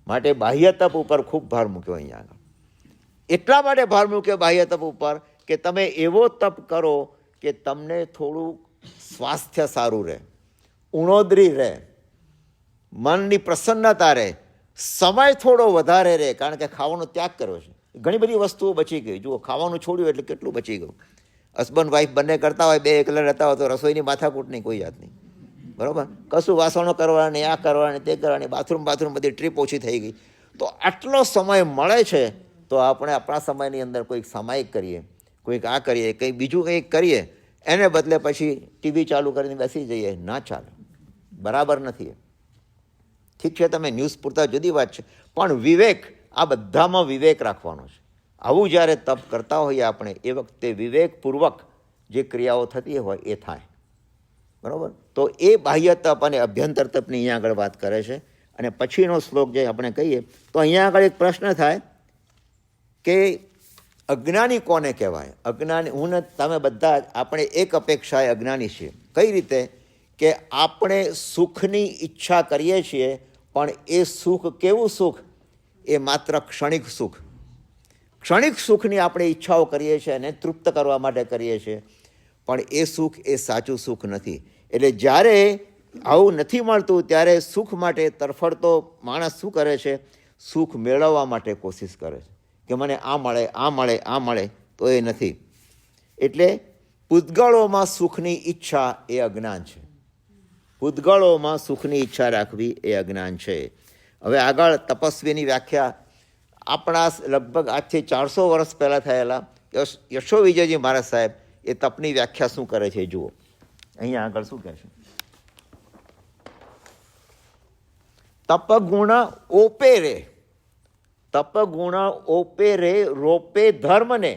માટે બાહ્ય તપ ઉપર ખૂબ ભાર મૂક્યો અહીંયા આગળ. એટલા માટે ભાર મૂક્યો બાહ્ય તપ ઉપર કે તમે એવો તપ કરો કે તમને થોડું સ્વાસ્થ્ય સારું રહે, ઉણોદરી રહે, મનની પ્રસન્નતા રહે, સમય થોડો વધારે રહે. કારણ કે ખાવાનો ત્યાગ કર્યો છે, ઘણી બધી વસ્તુઓ બચી ગઈ. જુઓ, ખાવાનું છોડ્યું એટલે કેટલું બચી ગયું. હસબન્ડ વાઈફ બંને કરતા હોય, 2 એકલા રહેતા હોય તો રસોઈની માથાકૂટ નહીં, કોઈ જાતની. બરાબર? કશું વાસણો કરવાની, આ કરવાની, તે કરવાની, બાથરૂમ બધી ટ્રીપ ઓછી થઈ ગઈ. તો આટલો સમય મળે છે તો આપણે આપણા સમયની અંદર કોઈક સામાયિક કરીએ, કોઈક આ કરીએ, કંઈક બીજું કંઈક કરીએ. એને બદલે પછી ટીવી ચાલુ કરીને બેસી જઈએ, ના ચાલે, બરાબર નથી. ઠીક છે, તમે ન્યૂઝ પૂરતા જુદી વાત છે, પણ વિવેક, આ બધામાં વિવેક રાખવાનો છે. આવું જ્યારે તપ કરતા હોઈએ આપણે, એ વખતે વિવેકપૂર્વક જે ક્રિયાઓ થતી હોય એ થાય. બરાબર? તો એ બાહ્ય તપ અને અભ્યંતર તપની અહીંયા આગળ વાત કરે છે. અને પછીનો શ્લોક જે આપણે કહીએ તો અહીંયા આગળ એક પ્રશ્ન થાય કે અજ્ઞાની કોને કહેવાય? અજ્ઞાની, હું ને તમે બધા જ આપણે એક અપેક્ષાએ અજ્ઞાની છીએ. કઈ રીતે? કે આપણે સુખની ઈચ્છા કરીએ છીએ, પણ એ સુખ કેવું સુખ? એ માત્ર ક્ષણિક સુખ. ક્ષણિક સુખની આપણે ઈચ્છાઓ કરીએ છીએ અને તૃપ્ત કરવા માટે કરીએ છીએ, પણ એ સુખ એ સાચું સુખ નથી. એટલે જ્યારે આવું નથી મળતું ત્યારે સુખ માટે તરફડતો માણસ શું કરે છે? સુખ મેળવવા માટે કોશિશ કરે છે કે મને આ મળે, આ મળે, આ મળે, તો એ નથી. એટલે પૂતગળોમાં સુખની ઈચ્છા એ અજ્ઞાન છે. પૂતગળોમાં સુખની ઈચ્છા રાખવી એ અજ્ઞાન છે. હવે આગળ તપસ્વીની વ્યાખ્યા આપણા લગભગ આજથી 400 વર્ષ પહેલાં થયેલા યશો વિજયજી મહારાજ સાહેબ એ તપની વ્યાખ્યા શું કરે છે જુઓ. અહીંયા આગળ શું કહે છે? તપગુણ ઓપે રે, તપગુણ ઓપે રે રોપે ધર્મને.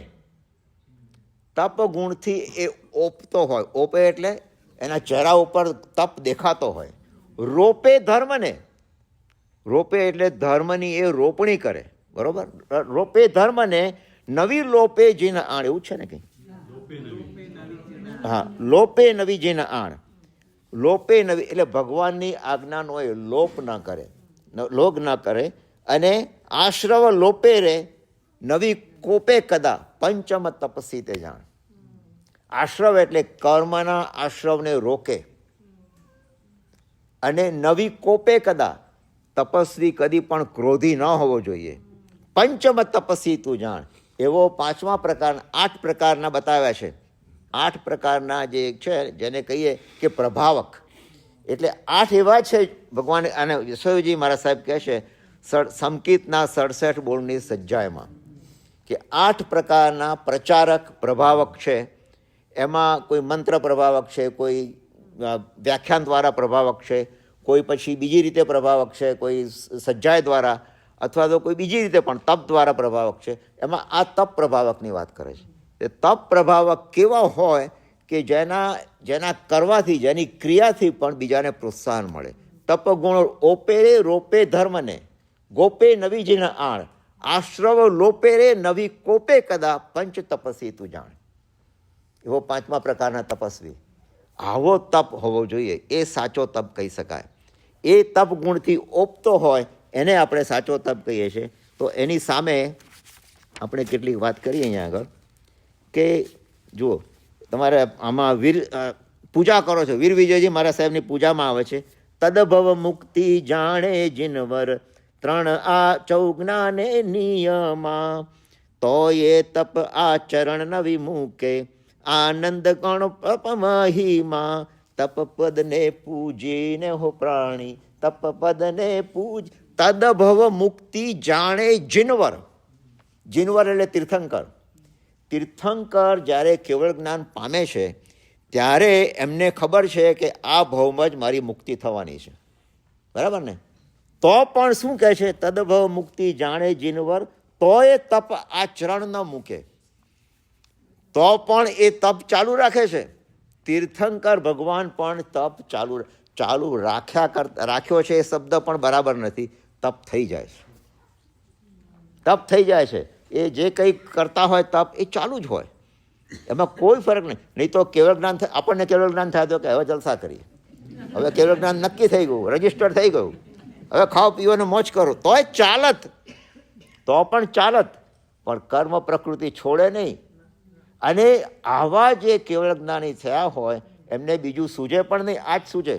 તપગુણથી એ ઓપતો હોય, ઓપે એટલે એના ચહેરા ઉપર તપ દેખાતો હોય. રોપે ધર્મને, રોપે એટલે ધર્મની એ રોપણી કરે. બરોબર? રોપે ધર્મને નવી લોપે જીન આણ, એવું છે ને કંઈ? હા, લોપે નવી જીન આણ. લોપે નવી એટલે ભગવાનની આજ્ઞાનો એ લોપ ન કરે, લોપ ન કરે. અને આશ્રવ લોપે રે નવી કોપે કદા પંચમ તપસી તે જાણ. આશ્રવ એટલે કર્મના આશ્રવને રોકે. અને નવી કોપે કદા તપસ્વી કદી પણ ક્રોધી ન હોવો જોઈએ. પંચમ તપસ્વી તું જાણ, એવો 5મા પ્રકારના 8 પ્રકારના બતાવ્યા છે. 8 પ્રકારના જે છે જેને કહીએ કે પ્રભાવક, એટલે 8 એવા છે ભગવાન. અને વિશ્વજી મારા સાહેબ કહે છે સંકિતના 67 બોલની સજ્જાયમાં કે 8 પ્રકારના પ્રચારક પ્રભાવક છે. એમાં કોઈ મંત્ર પ્રભાવક છે, કોઈ વ્યાખ્યાન દ્વારા પ્રભાવક છે, કોઈ પછી બીજી રીતે પ્રભાવક છે, કોઈ સજ્જાય દ્વારા, અથવા તો કોઈ બીજી રીતે પણ તપ દ્વારા પ્રભાવક છે. એમાં આ તપ પ્રભાવકની વાત કરે છે. તે તપ પ્રભાવક કેવા હોય કે જેના કરવાથી, જેની ક્રિયાથી પણ બીજાને પ્રોત્સાહન મળે. તપ ગુણ ઓપે રે રોપે ધર્મને, ગોપે નવી જીન આણ, આશ્રવ લોપે રે નવી કોપે કદા પંચ તપસી તું જાણ. એવો 5મા પ્રકારના તપસ્વી. આવો તપ હોવો જોઈએ, એ સાચો તપ કહી શકાય. એ તપ ગુણથી ઓપતો હોય એને આપણે સાચો તપ કહીએ છીએ. તો એની સામે આપણે કેટલીક વાત કરીએ અહીંયા આગળ કે જુઓ, તમારે આમાં પૂજા કરો છો, વીર વિજયજી મારા સાહેબની પૂજામાં આવે છે તદભવ મુક્તિ જાણે જીનવર, 3 આ ચૌજ્ઞાને નિયમા, તો એ તપ આચરણ નવી મૂકે, આનંદ ગણ મહિમા, તપ પદને પૂજીને હો પ્રાણી, તપ પદને પૂજ. તદભવ મુક્તિ જાણે જીનવર. જીનવર એટલે તીર્થંકર. તીર્થંકર જ્યારે કેવળ જ્ઞાન પામે છે ત્યારે એમને ખબર છે કે આ ભાવમાં જ મારી મુક્તિ થવાની છે, બરાબર ને? તો પણ શું કહે છે? તદભવ મુક્તિ જાણે જીનવર, તો એ તપ આચરણ ન મૂકે. તો પણ એ તપ ચાલુ રાખે છે. તીર્થંકર ભગવાન પણ તપ ચાલુ રાખ્યો છે એ શબ્દ પણ બરાબર નથી. તપ થઈ જાય છે, તપ થઈ જાય છે. એ જે કંઈ કરતા હોય તપ એ ચાલુ જ હોય, એમાં કોઈ ફરક નહીં. નહીં તો કેવળ જ્ઞાન થાય, આપણને કેવળ જ્ઞાન થાય તો કે હવે જલસા કરીએ, હવે કેવળ જ્ઞાન નક્કી થઈ ગયું, રજીસ્ટર થઈ ગયું, હવે ખાઓ પીવાનો મોજ કરો, તોય ચાલત, તો પણ ચાલત, પણ કર્મ પ્રકૃતિ છોડે નહીં. અને આવા જે કેવળ જ્ઞાની થયા હોય એમને બીજું સૂજે પણ નહીં, આ જ સૂજે.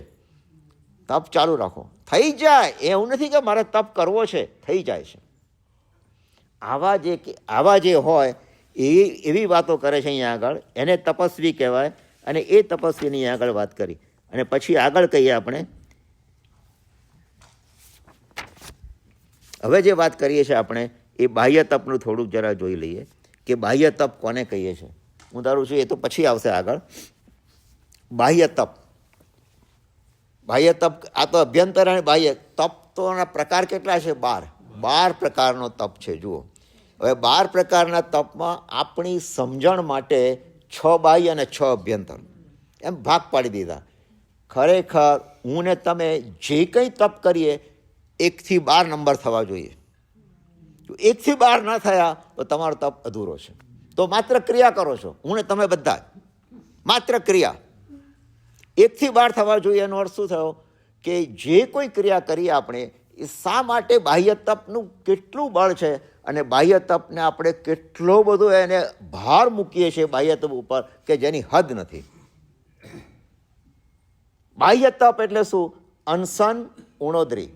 તપ ચાલુ રાખો, થઈ જાય. એવું નથી કે મારે તપ કરવો છે, થઈ જાય છે. આવા જે હોય એવી વાતો કરે છે અહીંયા આગળ, એને તપસ્વી કહેવાય. અને એ તપસ્વીની આગળ વાત કરી. અને પછી આગળ કહીએ આપણે, હવે જે વાત કરીએ છીએ આપણે એ બાહ્ય તપનું થોડુંક જરા જોઈ લઈએ કે બાહ્ય તપ કોને કહીએ છીએ. હું ધારું છું એ તો પછી આવશે આગળ. બાહ્ય તપ, બાહ્ય તપ, આ તો અભ્યંતર અને બાહ્ય તપ તો એના પ્રકાર કેટલા છે? 12 પ્રકારનો તપ છે. જુઓ, હવે 12 પ્રકારના તપમાં આપણી સમજણ માટે 6 બાહ્ય અને 6 અભ્યંતર એમ ભાગ પાડી દીધા. ખરેખર હું ને તમે જે કંઈ તપ કરીએ 1 થી 12 નંબર થવા જોઈએ. જો 1 થી 12 ન થયા તો તમારો તપ અધૂરો છે. તો માત્ર ક્રિયા કરો છો, હું ને તમે બધા માત્ર ક્રિયા. 1 થી 12 થવા જોઈએ એનો અર્થ શું થયો કે જે કોઈ ક્રિયા કરીએ આપણે એ શા માટે બાહ્ય તપનું કેટલું બળ છે અને બાહ્ય તપને આપણે કેટલો બધો એને ભાર મૂકીએ છીએ બાહ્ય તપ ઉપર કે જેની હદ નથી. બાહ્ય તપ એટલે શું? અનશન, ઉણોદરી,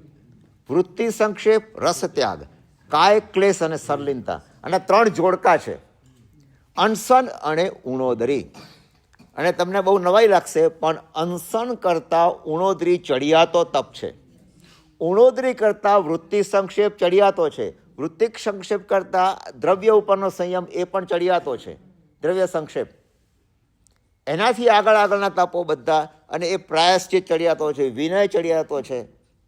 વૃત્તિ સંક્ષેપ, રસ ત્યાગ, કાય ક્લેશ અને સરલીનતા. અને 3 જોડકા છે, અનશન અને ઉણોદરી. અને તમને બહુ નવાઈ લાગશે પણ અનશન કરતાં ઉણોદરી ચડિયાતો તપ છે. ઉણોદરી કરતાં વૃત્તિ સંક્ષેપ ચડિયાતો છે. વૃત્તિ સંક્ષેપ કરતાં દ્રવ્ય ઉપરનો સંયમ એ પણ ચડિયાતો છે, દ્રવ્ય સંક્ષેપ. એનાથી આગળના તપો બધા, અને એ પ્રાયશ્ચિત ચડિયાતો છે, વિનય ચડિયાતો છે.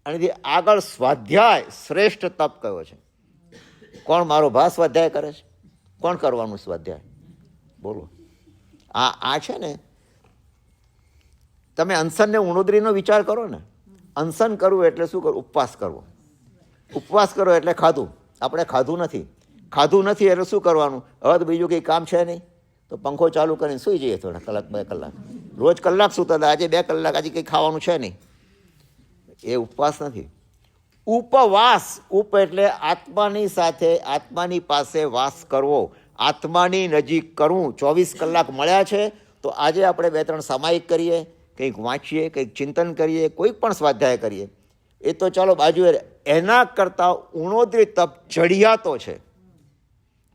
અને આગળ સ્વાધ્યાય શ્રેષ્ઠ તપ કયો છે. કોણ મારો ભા સ્વાધ્યાય કરે છે? કોણ કરવાનું સ્વાધ્યાય? બોલો. આ છે ને, તમે અનશન ને ઉણોદરીનો વિચાર કરો ને. અનશન કરવું એટલે શું કરવું? ઉપવાસ કરવો. ઉપવાસ કરો એટલે ખાધું. આપણે ખાધું નથી એટલે શું કરવાનું? હવે તો બીજું કંઈ કામ છે નહીં તો પંખો ચાલુ કરીને સૂઈ જઈએ થોડા કલાક 2 કલાક. રોજ કલાક સૂતા હતા, આજે 2 કલાક, આજે કંઈ ખાવાનું છે નહીં. એ ઉપવાસ નથી. ઉપવાસ, ઉપ એટલે આત્માની સાથે, આત્માની પાસે વાસ કરવો, આત્માની નજીક કરવું. 24 કલાક મળ્યા છે તો આજે આપણે 2-3 સામાયિક કરીએ, કંઈક વાંચીએ, કંઈક ચિંતન કરીએ, કોઈ પણ સ્વાધ્યાય કરીએ, એ તો ચાલો બાજુએ. એના કરતાં ઉણોદરી તપ ચડિયાતો છે.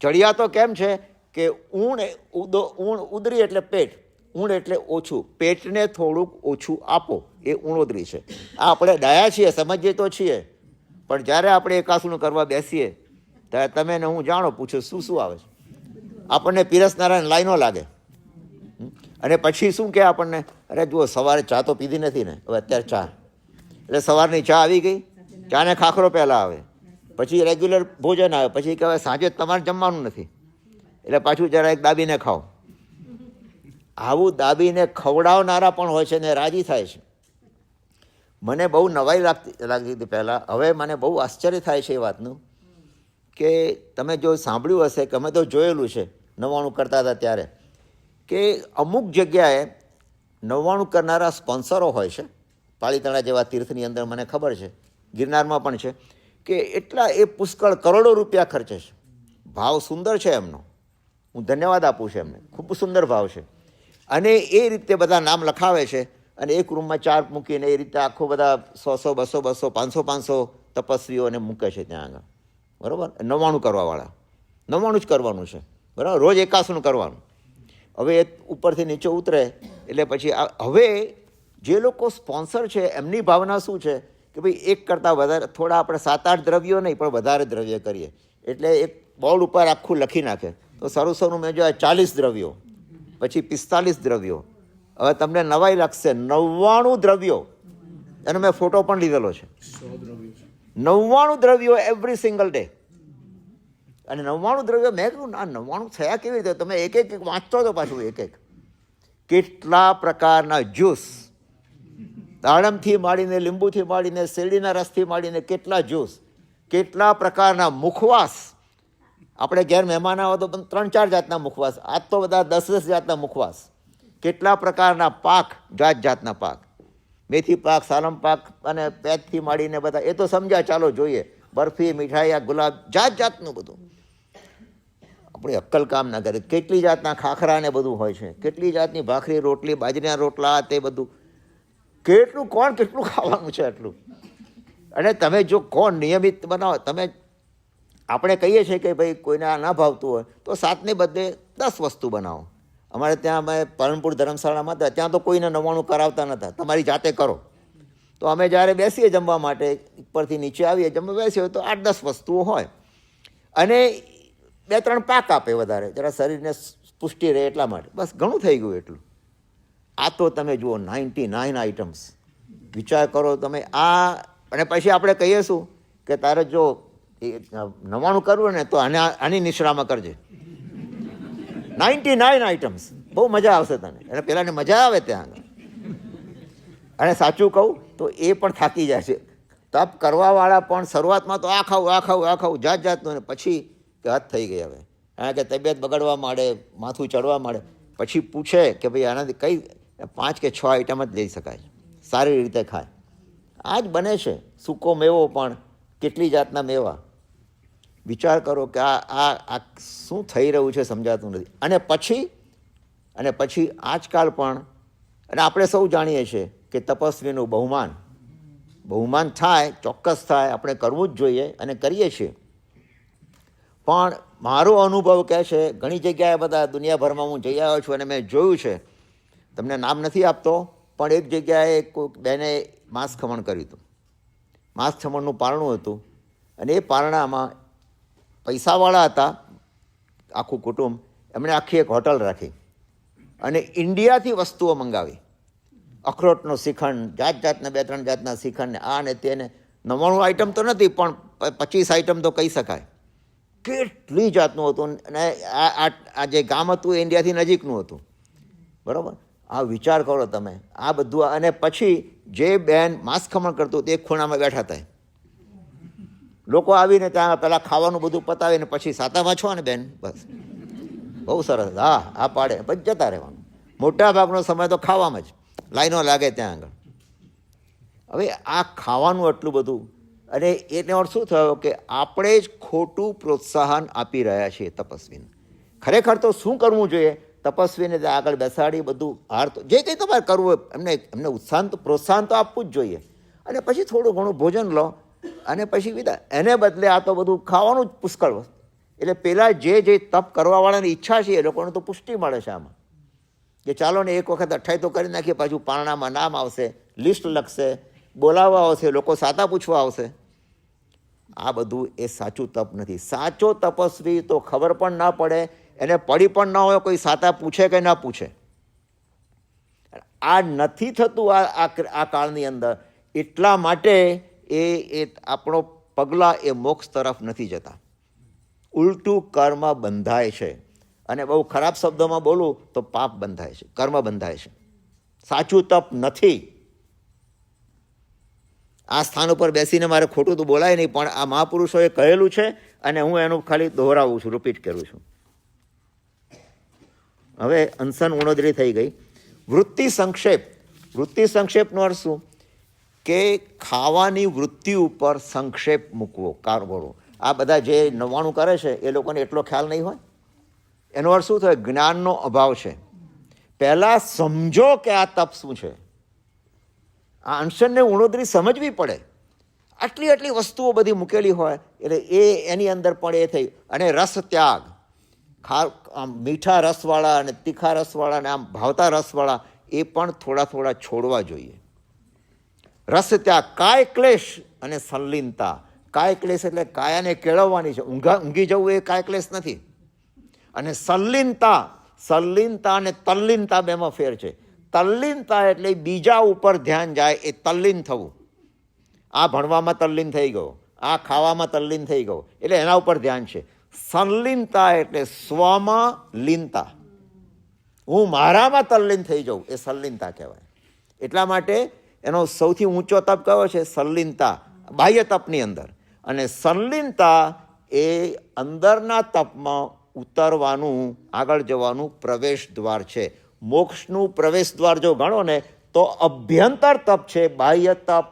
ચડિયાતો કેમ છે કે ઊણ ઉદરી એટલે પેટ, ઊણ એટલે ઓછું, પેટને થોડુંક ઓછું આપો, એ ઉણોદરી છે. આ આપણે ડાયા છીએ, સમજીએ તો છીએ, પણ જ્યારે આપણે એકાસુનું કરવા બેસીએ ત્યારે તમે ને હું જાણો પૂછો શું શું આવે છે. આપણને પીરસનારાને લાઈનો લાગે, અને પછી શું કહે આપણને, અરે જુઓ સવારે ચા તો પીધી નથી ને, હવે અત્યારે ચા, એટલે સવારની ચા આવી ગઈ, ચાને ખાખરો પહેલાં આવે, પછી રેગ્યુલર ભોજન આવે, પછી કહેવાય સાંજે તમારે જમવાનું નથી, એટલે પાછું જરા એક દાબીને ખાઓ. આવું દાબીને ખવડાવનારા પણ હોય છે ને રાજી થાય છે. મને બહુ નવાઈ લાગતી હતી પહેલાં, હવે મને બહુ આશ્ચર્ય થાય છે એ વાતનું કે તમે જો સાંભળ્યું હશે કે અમે તો જોયેલું છે 99 કરતા હતા ત્યારે, કે અમુક જગ્યાએ 99 કરનારા સ્પોન્સરો હોય છે. પાલીતાણા જેવા તીર્થની અંદર મને ખબર છે, ગિરનારમાં પણ છે, કે એટલા એ પુષ્કળ કરોડો રૂપિયા ખર્ચે છે. ભાવ સુંદર છે એમનો, હું ધન્યવાદ આપું છું એમને, ખૂબ સુંદર ભાવ છે. અને એ રીતે બધા નામ લખાવે છે અને એક રૂમમાં 4 મૂકીને એ રીતે આખો બધા 100, 200, 500 તપસ્વીઓને મૂકે છે ત્યાં આગળ, બરાબર. 99 કરવાવાળા, 99 જ કરવાનું છે, બરાબર, રોજ 81 કરવાનું. હવે એ ઉપરથી નીચે ઉતરે એટલે પછી હવે જે લોકો સ્પોન્સર છે એમની ભાવના શું છે કે ભાઈ એક કરતાં વધારે, થોડા આપણે 7-8 દ્રવ્યો નહીં પણ વધારે દ્રવ્ય કરીએ, એટલે એક બોર્ડ ઉપર આખું લખી નાખે. તો સરું મેં જોયા 40 દ્રવ્યો, પછી 45 દ્રવ્યો. હવે તમને નવાઈ લાગશે, 99 દ્રવ્યો, એનો મેં ફોટો પણ લીધેલો છે. 99 દ્રવ્યો એવરી સિંગલ ડે. અને 99 દ્રવ્યો, મેં કહ્યું આ 99 થયા કેવી રીતે? તમે એક એક વાંચતો હતો પાછું એક એક. કેટલા પ્રકારના જ્યુસ, દાડમથી માંડીને, લીંબુથી માંડીને, શેરડીના રસથી માંડીને કેટલા જ્યુસ, કેટલા પ્રકારના મુખવાસ. આપણે ઘેર મહેમાન આવે તો 3-4 જાતના મુખવાસ, આજ તો બધા 10-10 જાતના મુખવાસ. કેટલા પ્રકારના પાક, જાત જાતના પાક, મેથી પાક, સાલમ પાક અને પેજથી માંડીને બધા, એ તો સમજ્યા, ચાલો જોઈએ. બરફી, મીઠાઈ, ગુલાબ, જાત જાતનું બધું. આપણી અક્કલ કામ ના કરે. કેટલી જાતના ખાખરા ને બધું હોય છે, કેટલી જાતની ભાખરી, રોટલી, બાજરીના રોટલા, તે બધું. કેટલું કેટલું ખાવાનું છે આટલું. અને તમે જો કોણ નિયમિત બનાવો, તમે આપણે કહીએ છીએ કે ભાઈ કોઈને આ ના ભાવતું હોય તો 7ને બદલે 10 વસ્તુ બનાવો. અમારે ત્યાં અમે પાલનપુર ધર્મશાળામાં હતા, ત્યાં તો કોઈને 99 કરાવતા નહોતા, તમારી જાતે કરો. તો અમે જ્યારે બેસીએ જમવા માટે, ઉપરથી નીચે આવીએ જમવા બેસીએ તો 8-10 વસ્તુઓ હોય, અને 2-3 પાક આપે વધારે, જરા શરીરને પુષ્ટિ રહે એટલા માટે, બસ ઘણું થઈ ગયું એટલું. આ તો તમે જુઓ 99 આઇટમ્સ. વિચાર કરો તમે આ. અને પછી આપણે કહીએ શું કે તારે જો 99 કરવું ને તો આની નિશ્રામાં કરજે. 99 આઇટમ્સ, બહુ મજા આવશે તને. અને પેલાને મજા આવે ત્યાં આગળ. અને સાચું કહું તો એ પણ થાકી જાય છે. તપ કરવાવાળા પણ શરૂઆતમાં તો આ ખાવું જાત જાતનું, અને પછી કે હદ થઈ ગઈ હવે, કારણ કે તબિયત બગડવા માંડે, માથું ચડવા માંડે. પછી પૂછે કે ભાઈ આનાથી કઈ 5 કે 6 આઈટમ જ લઈ શકાય, સારી રીતે ખાય. આ જ બને છે. સૂકો મેવો પણ, કેટલી જાતના મેવા. વિચાર કરો કે આ શું થઈ રહ્યું છે સમજાતું નથી. અને પછી આજકાલ પણ, અને આપણે સૌ જાણીએ છીએ કે તપસ્વીનું બહુમાન થાય, ચોક્કસ થાય, આપણે કરવું જ જોઈએ અને કરીએ છીએ. પણ મારો અનુભવ કહે છે, ઘણી જગ્યાએ બધા દુનિયાભરમાં હું જઈ આવ્યો છું અને મેં જોયું છે, તમને નામ નથી આપતો, પણ એક જગ્યાએ કોઈક બેને માંસ ખમણ કર્યું હતું. માંસ ખમણનું પારણું હતું, અને એ પારણામાં પૈસાવાળા હતા આખું કુટુંબ, એમણે આખી એક હોટલ રાખી અને ઇન્ડિયાથી વસ્તુઓ મંગાવી. અખરોટનો શ્રીખંડ, જાતના 2-3 જાતના શ્રીખંડ, આ ને તેને. 99 આઈટમ તો નથી પણ 25 આઈટમ તો કહી શકાય. કેટલી જાતનું હતું. અને આ જે ગામ હતું એ ઇન્ડિયાથી નજીકનું હતું, બરાબર. આ વિચાર કરો તમે આ બધું. અને પછી જે બેન માંસ ખમણ કરતું તે એક ખૂણામાં બેઠા હતા. લોકો આવીને ત્યાં પહેલાં ખાવાનું બધું પતાવીને પછી સાતામાં છો ને બેન, બસ બહુ સરસ, હા પાડે, પછી જતા રહેવાનું. મોટા ભાગનો સમય તો ખાવામાં જ, લાઈનો લાગે ત્યાં આગળ. હવે આ ખાવાનું એટલું બધું, અને એને અર્થ શું થયો કે આપણે જ ખોટું પ્રોત્સાહન આપી રહ્યા છીએ તપસ્વીને. ખરેખર તો શું કરવું જોઈએ? તપસ્વીને આગળ બેસાડી બધું હાર તો જે કંઈ તમારે કરવું હોય એમને ઉત્સાહન તો પ્રોત્સાહન તો આપવું જ જોઈએ. અને પછી થોડું ઘણું ભોજન લો અને પછી વિદાય. એને બદલે આ તો બધું ખાવાનું જ પુષ્કળ વસ્તુ. એટલે પેલા જે તપ કરવાવાળાની ઈચ્છા છે એ લોકોને તો પુષ્ટિ મળે છે આમાં, કે ચાલો ને એક વખત 28 તો કરી નાખીએ, પાછું પારણામાં નામ આવશે, લિસ્ટ લખશે, બોલાવવા આવશે, લોકો સાતા પૂછવા આવશે. આ બધું એ સાચું તપ નથી. સાચો તપસ્વી તો ખબર પણ ના પડે, એને પડી પણ ના હોય કોઈ સાતા પૂછે કે ના પૂછે. આ નથી થતું આ કાળની અંદર. એટલા માટે એ આપણો પગલાં એ મોક્ષ તરફ નથી જતા, ઉલટું કર્મ બંધાય છે. અને બહુ ખરાબ શબ્દોમાં બોલું તો પાપ બંધાય છે, કર્મ બંધાય છે. સાચું તપ નથી. આ સ્થાન ઉપર બેસીને મારે ખોટું તો બોલાય નહીં, પણ આ મહાપુરુષોએ કહેલું છે અને હું એનું ખાલી દોહરાવું છું, રિપીટ કરું છું. હવે અનશન ઉણોદરી થઈ ગઈ. વૃત્તિ સંક્ષેપ. વૃત્તિ સંક્ષેપનો અર્થ શું? કે ખાવાની વૃત્તિ ઉપર સંક્ષેપ મૂકવો, કારગોળો. આ બધા જે 99 કરે છે એ લોકોને એટલો ખ્યાલ નહીં હોય. એનો અર્થ શું થાય? જ્ઞાનનો અભાવ છે. પહેલાં સમજો કે આ તપ શું છે. આ અનશનને ઉણોદરી સમજવી પડે. આટલી વસ્તુઓ બધી મૂકેલી હોય એટલે એની અંદર પણ એ થઈ. અને રસ ત્યાગ, આમ મીઠા રસવાળા અને તીખા રસવાળા અને આમ ભાવતા રસવાળા એ પણ થોડા છોડવા જોઈએ. રસ ત્યાગ, કાય ક્લેશ અને સંલીનતા. કાય ક્લેશ એટલે કાયાને કેળવવાની છે, ઊંઘી જવું એ કાય ક્લેશ નથી. અને સંલીનતા અને તલ્લીનતા બેમાં ફેર છે. તલ્લીનતા એટલે બીજા ઉપર ધ્યાન જાય, એ તલ્લીન થવું. આ ભણવામાં તલ્લીન થઈ ગયો, આ ખાવામાં તલ્લીન થઈ ગયો, એટલે એના ઉપર ધ્યાન છે. સંલીનતા એટલે સ્વમાં લીનતા, હું મારામાં તલ્લીન થઈ જાઉં, એ સંલીનતા કહેવાય. એટલા માટે એનો સૌથી ઊંચો તપ કયો છે? સંલીનતા, બાહ્ય તપની અંદર. અને સંલીનતા એ અંદરના તપમાં ઉતરવાનું, આગળ જવાનું પ્રવેશ દ્વાર છે. મોક્ષનું પ્રવેશ દ્વાર જો ગણો ને તો અભ્યંતર તપ છે, બાહ્ય તપ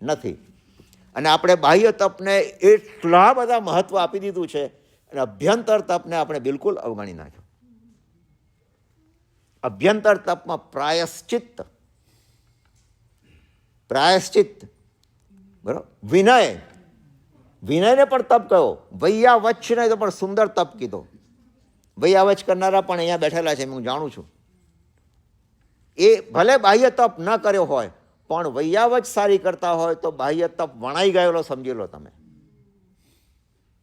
નથી. અને આપણે બાહ્ય તપને એટલા બધા મહત્વ આપી દીધું છે અને અભ્યંતર તપને આપણે બિલકુલ અવગણી નાખ્યો. અભ્યંતર તપમાં પ્રાયશ્ચિત્ત, બરાબર. વિનયને પણ તપ કયો. વૈયાવચને તો પણ સુંદર તપ કીધો. વૈયાવચ કરનારા પણ અહીંયા બેઠેલા છે, હું જાણું છું. એ ભલે બાહ્ય તપ ન કર્યો હોય પણ વૈયાવચ સારી કરતા હોય તો બાહ્ય તપ વણાઈ ગયેલો સમજી લો તમે.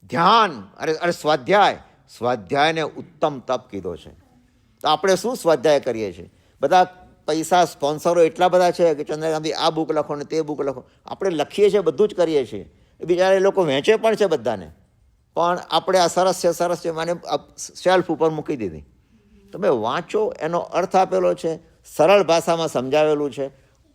ધ્યાન, અરે સ્વાધ્યાયને ઉત્તમ તપ કીધો છે. તો આપણે શું સ્વાધ્યાય કરીએ છીએ? બધા પૈસા, સ્પોન્સરો એટલા બધા છે કે ચંદ્રકાંતભાઈ આ બુક લખો ને તે બુક લખો. આપણે લખીએ છીએ, બધું જ કરીએ છીએ. એ બિચારા લોકો વહેંચે પણ છે બધાને. પણ આપણે આ સરસ છે મને શેલ્ફ ઉપર મૂકી દીધી. તમે વાંચો, એનો અર્થ આપેલો છે, સરળ ભાષામાં સમજાવેલું છે.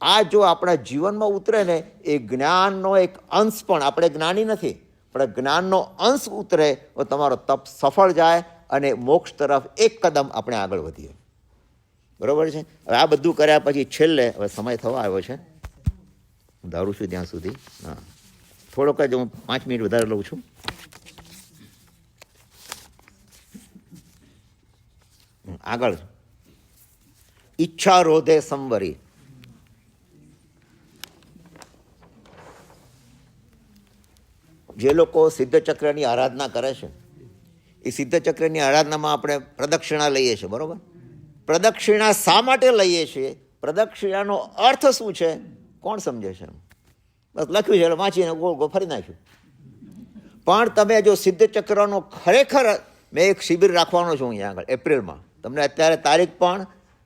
આ જો આપણા જીવનમાં ઉતરે ને, એ જ્ઞાનનો એક અંશ પણ, આપણે જ્ઞાની નથી પણ જ્ઞાનનો અંશ ઉતરે તો તમારો તપ સફળ જાય અને મોક્ષ તરફ એક કદમ આપણે આગળ વધીએ. બરાબર છે. હવે આ બધું કર્યા પછી છેલ્લે, હવે સમય થવા આવ્યો છે, હું ધારું છું ત્યાં સુધી. હા, થોડોક જ હું 5 મિનિટ વધારે લઉં છું. આગળ ઈચ્છા રોધે સંવરી. જે લોકો સિદ્ધચક્રની આરાધના કરે છે એ સિદ્ધચક્રની આરાધનામાં આપણે પ્રદક્ષિણા લઈએ છીએ, બરાબર. પ્રદક્ષિણા શા માટે લઈએ છીએ? પ્રદક્ષિણાનો અર્થ શું છે? કોણ સમજે છે? બસ લખ્યું છે એટલે વાંચીને ગોળ ફરી નાખ્યું. પણ તમે જો સિદ્ધચક્રનો ખરેખર, મેં એક શિબિર રાખવાનો છું અહીંયા આગળ એપ્રિલમાં. તમને અત્યારે તારીખ પણ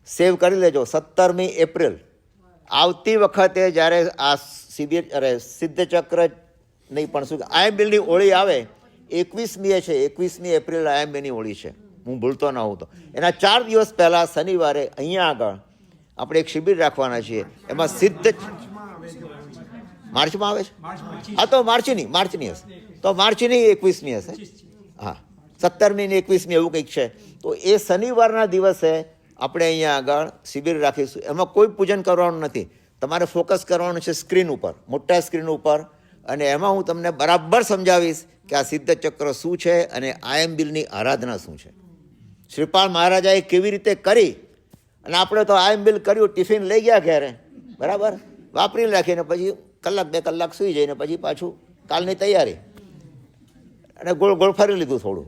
સેવ કરી લેજો, 17મી એપ્રિલ. આવતી વખતે જ્યારે આ શિબિર, સિદ્ધચક્ર નહીં પણ શું આયંબિલની હોળી આવે, 21મી છે, 21મી એપ્રિલ આયંબિલની હોળી છે, હું ભૂલતો ન હોઉં તો. એના 4 દિવસ પહેલાં શનિવારે અહીંયા આગળ આપણે એક શિબિર રાખવાના છીએ. એમાં માર્ચમાં આવે છે. હા, તો માર્ચની હશે, તો માર્ચની 21મી હશે. હા, 17મી ને 21મી એવું કંઈક છે. તો એ શનિવારના દિવસે આપણે અહીંયા આગળ શિબિર રાખીશું. એમાં કોઈ પૂજન કરવાનું નથી. તમારે ફોકસ કરવાનું છે સ્ક્રીન ઉપર, મોટા સ્ક્રીન ઉપર, અને એમાં હું તમને બરાબર સમજાવીશ કે આ સિદ્ધ ચક્ર શું છે અને આયંબિલની આરાધના શું છે. શ્રીપાલ મહારાજાએ કેવી રીતે કરી, અને આપણે તો આયંબિલ કર્યું, ટિફિન લઈ ગયા ઘેરે, બરાબર, વાપરી રાખીને પછી કલાક 2 કલાક સૂઈ જઈને પછી પાછું કાલની તૈયારી, અને ગોળ ગોળ ફરી લીધું થોડું.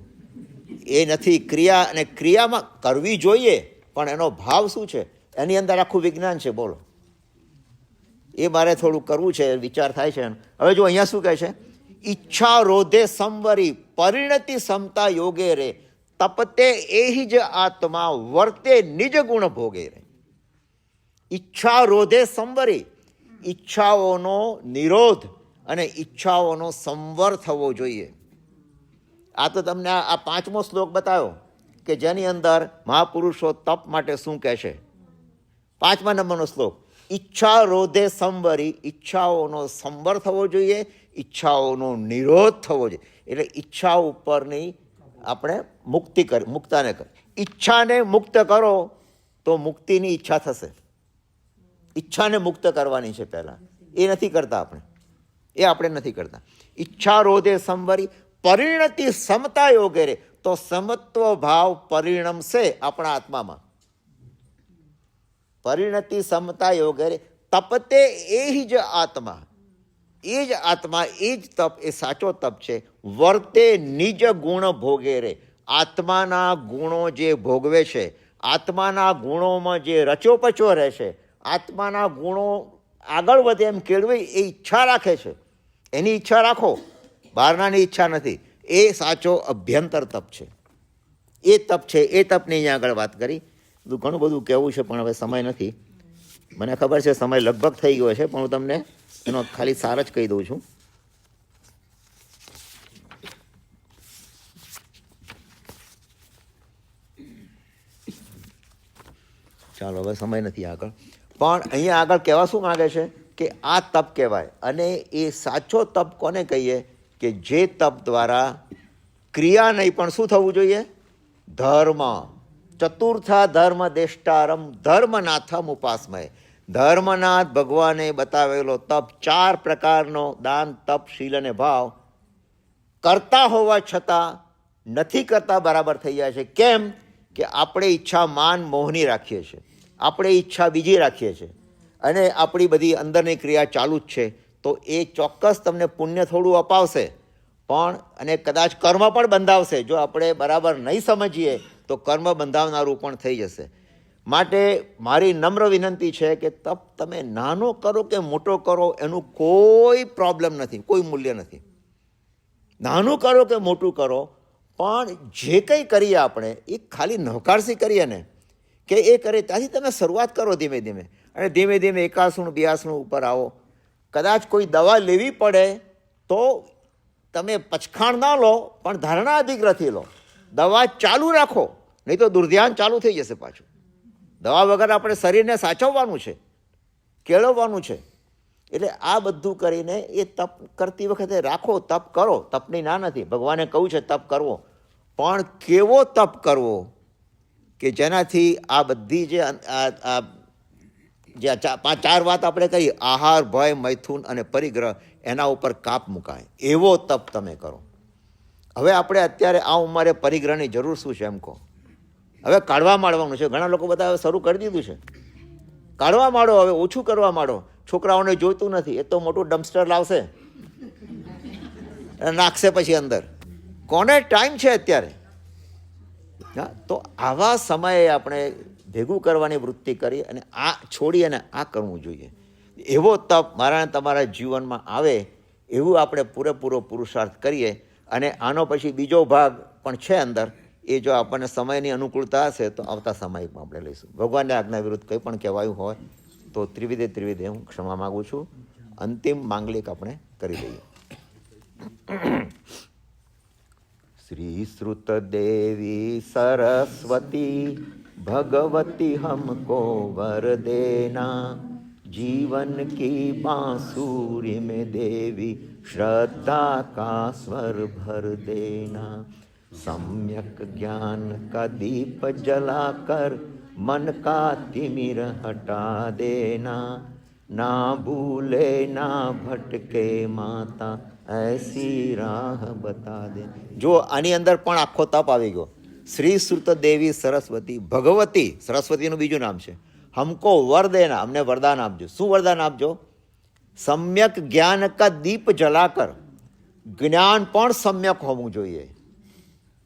એ નથી ક્રિયા, અને ક્રિયામાં કરવી જોઈએ, પણ એનો ભાવ શું છે એની અંદર આખું વિજ્ઞાન છે. બોલો, એ મારે થોડું કરવું છે, વિચાર થાય છે. હવે જો અહીંયા શું કહે છે, ઈચ્છા રોધે સંવરી પરિણતિ સમતા યોગે રે તપતે એહી જ આત્મા વર્તે નિજ ગુણ ભોગે રે. ઈચ્છા રોધે સંવરી, ઈચ્છાઓનો નિરોધ અને ઈચ્છાઓનો સંવર થવો જોઈએ. આ તો તમને આ 5મો શ્લોક બતાવ્યો કે જેની અંદર મહાપુરુષો તપ માટે શું કહે છે. 5મા નંબરનો શ્લોક, ઈચ્છા રોધે સંવરી, ઈચ્છાઓનો સંવર થવો જોઈએ, ઈચ્છાઓનો નિરોધ થવો જોઈએ. એટલે ઈચ્છા ઉપરની આપણે મુક્તાને કરી. ઈચ્છાને મુક્ત કરો તો મુક્તિની ઈચ્છા થશે. ઈચ્છાને મુક્ત કરવાની છે પહેલાં, એ નથી કરતા આપણે, એ આપણે નથી કરતા. ઈચ્છા રોધે સંવરી પરિણતિ સમતા યોગે રે, તો સમત્વ ભાવ પરિણમશે આપણા આત્મામાં. પરિણતિ સમતા યોગે રે તપતે એ જ આત્મા, એ જ આત્મા, એ જ તપ, એ સાચો તપ છે. વર્તે નિજ ગુણ ભોગે રે, આત્માના ગુણો જે ભોગવે છે, આત્માના ગુણોમાં જે રચોપચો રહેશે, આત્માના ગુણો આગળ વધે એમ કેળવે, એ ઈચ્છા રાખે છે. એની ઈચ્છા રાખો, બહારનાની ઈચ્છા નથી. એ સાચો અભ્યંતર તપ છે. એ તપ છે, એ તપની અહીંયા આગળ વાત કરી. ઘણું બધું કહેવું છે પણ હવે સમય નથી. મને ખબર છે સમય લગભગ થઈ ગયો છે, પણ હું તમને એનો ખાલી સાર જ કહી દઉં છું. ચાલો, હવે સમય નથી આગળ, પણ અહીંયા આગળ કહેવા શું માગે છે કે આ તપ કહેવાય. અને એ સાચો તપ કોને કહીએ કે જે તપ દ્વારા ક્રિયા નહીં પણ શું થવું જોઈએ, ધર્મ. ચતુર્થા ધર્મ દેષ્ટારમ ધર્મનાથમ ઉપાસમય. ધર્મનાથ ભગવાને બતાવેલો તપ, 4 પ્રકારનો દાન, તપ, શીલ અને ભાવ કરતા હોવા છતાં નથી કરતા બરાબર થઈ જાય છે. કેમ કે આપણે ઈચ્છા માન મોહની રાખીએ છીએ, આપણે ઈચ્છા બીજી રાખીએ છીએ, અને આપણી બધી અંદરની ક્રિયા ચાલુ જ છે. તો એ ચોક્કસ તમને પુણ્ય થોડું અપાવશે, પણ અને કદાચ કર્મ પણ બંધાવશે. જો આપણે બરાબર નહીં સમજીએ તો કર્મ બંધાવનારું પણ થઈ જશે. માટે મારી નમ્ર વિનંતી છે કે તપ તમે નાનો કરો કે મોટો કરો એનું કોઈ પ્રોબ્લેમ નથી, કોઈ મૂલ્ય નથી. નાનું કરો કે મોટું કરો, પણ જે કંઈ કરીએ આપણે એ ખાલી નહકારસી કરીએ ને કે એ કરે ત્યાંથી તમે શરૂઆત કરો ધીમે ધીમે, અને ધીમે ધીમે 81 82 ઉપર આવો. કદાચ કોઈ દવા લેવી પડે તો તમે પચખાણ ના લો, પણ ધારણા અધિગ્રહથી લો. દવા ચાલુ રાખો, નહીં તો દુર્ધ્યાન ચાલુ થઈ જશે પાછું. દવા વગર આપણે શરીરને સાચવવાનું છે, કેળવવાનું છે. એટલે આ બધું કરીને એ તપ કરતી વખતે રાખો, તપ કરો. તપની ના નથી, ભગવાને કહ્યું છે તપ કરવો, પણ કેવો તપ કરવો કે જેનાથી આ બધી જે 4 વાત આપણે કહી, આહાર, ભય, મૈથુન અને પરિગ્રહ, એના ઉપર કાપ મુકાય એવો તપ તમે કરો. હવે આપણે અત્યારે આ ઉંમરે પરિગ્રહની જરૂર શું છે એમ કહો. હવે કાઢવા માંડવાનું છે. ઘણા લોકો બધા હવે શરૂ કરી દીધું છે, કાઢવા માંડો, હવે ઓછું કરવા માંડો. છોકરાઓને જોઈતું નથી, એ તો મોટું ડમ્પસ્ટર લાવશે નાખશે પછી અંદર. કોને ટાઈમ છે અત્યારે? હા, તો આવા સમયે આપણે ભેગું કરવાની વૃત્તિ કરી અને આ છોડી અને આ કરવું જોઈએ. એવો તપ મારા તમારા જીવનમાં આવે એવું આપણે પૂરેપૂરો પુરુષાર્થ કરીએ. અને આનો પછી બીજો ભાગ પણ છે અંદર, એ જો આપણને સમયની અનુકૂળતા હશે તો આવતા સમયમાં આપણે લઈશું. ભગવાનની આજ્ઞા વિરુદ્ધ કંઈ પણ કહેવાયું હોય તો ત્રિવિધે હું ક્ષમા માગું છું. અંતિમ માંગલિક આપણે કરી દઈએ. श्री श्रुत देवी सरस्वती भगवती हमको वर देना, जीवन की बांसुरी में देवी श्रद्धा का स्वर भर देना, सम्यक ज्ञान का दीप जलाकर मन का तिमिर हटा देना, ના ભૂલે ના ભટકે માતા એસી રાહ બતા દે. જો આની અંદર પણ આખો તપ આવી ગયો. શ્રી સુત દેવી સરસ્વતી ભગવતી, સરસ્વતીનું બીજું નામ છે. હમકો વર દેના, અમને વરદાન આપજો. શું વરદાન આપજો? સમ્યક જ્ઞાન કા દીપ જલાકર, જ્ઞાન પણ સમ્યક હોવું જોઈએ.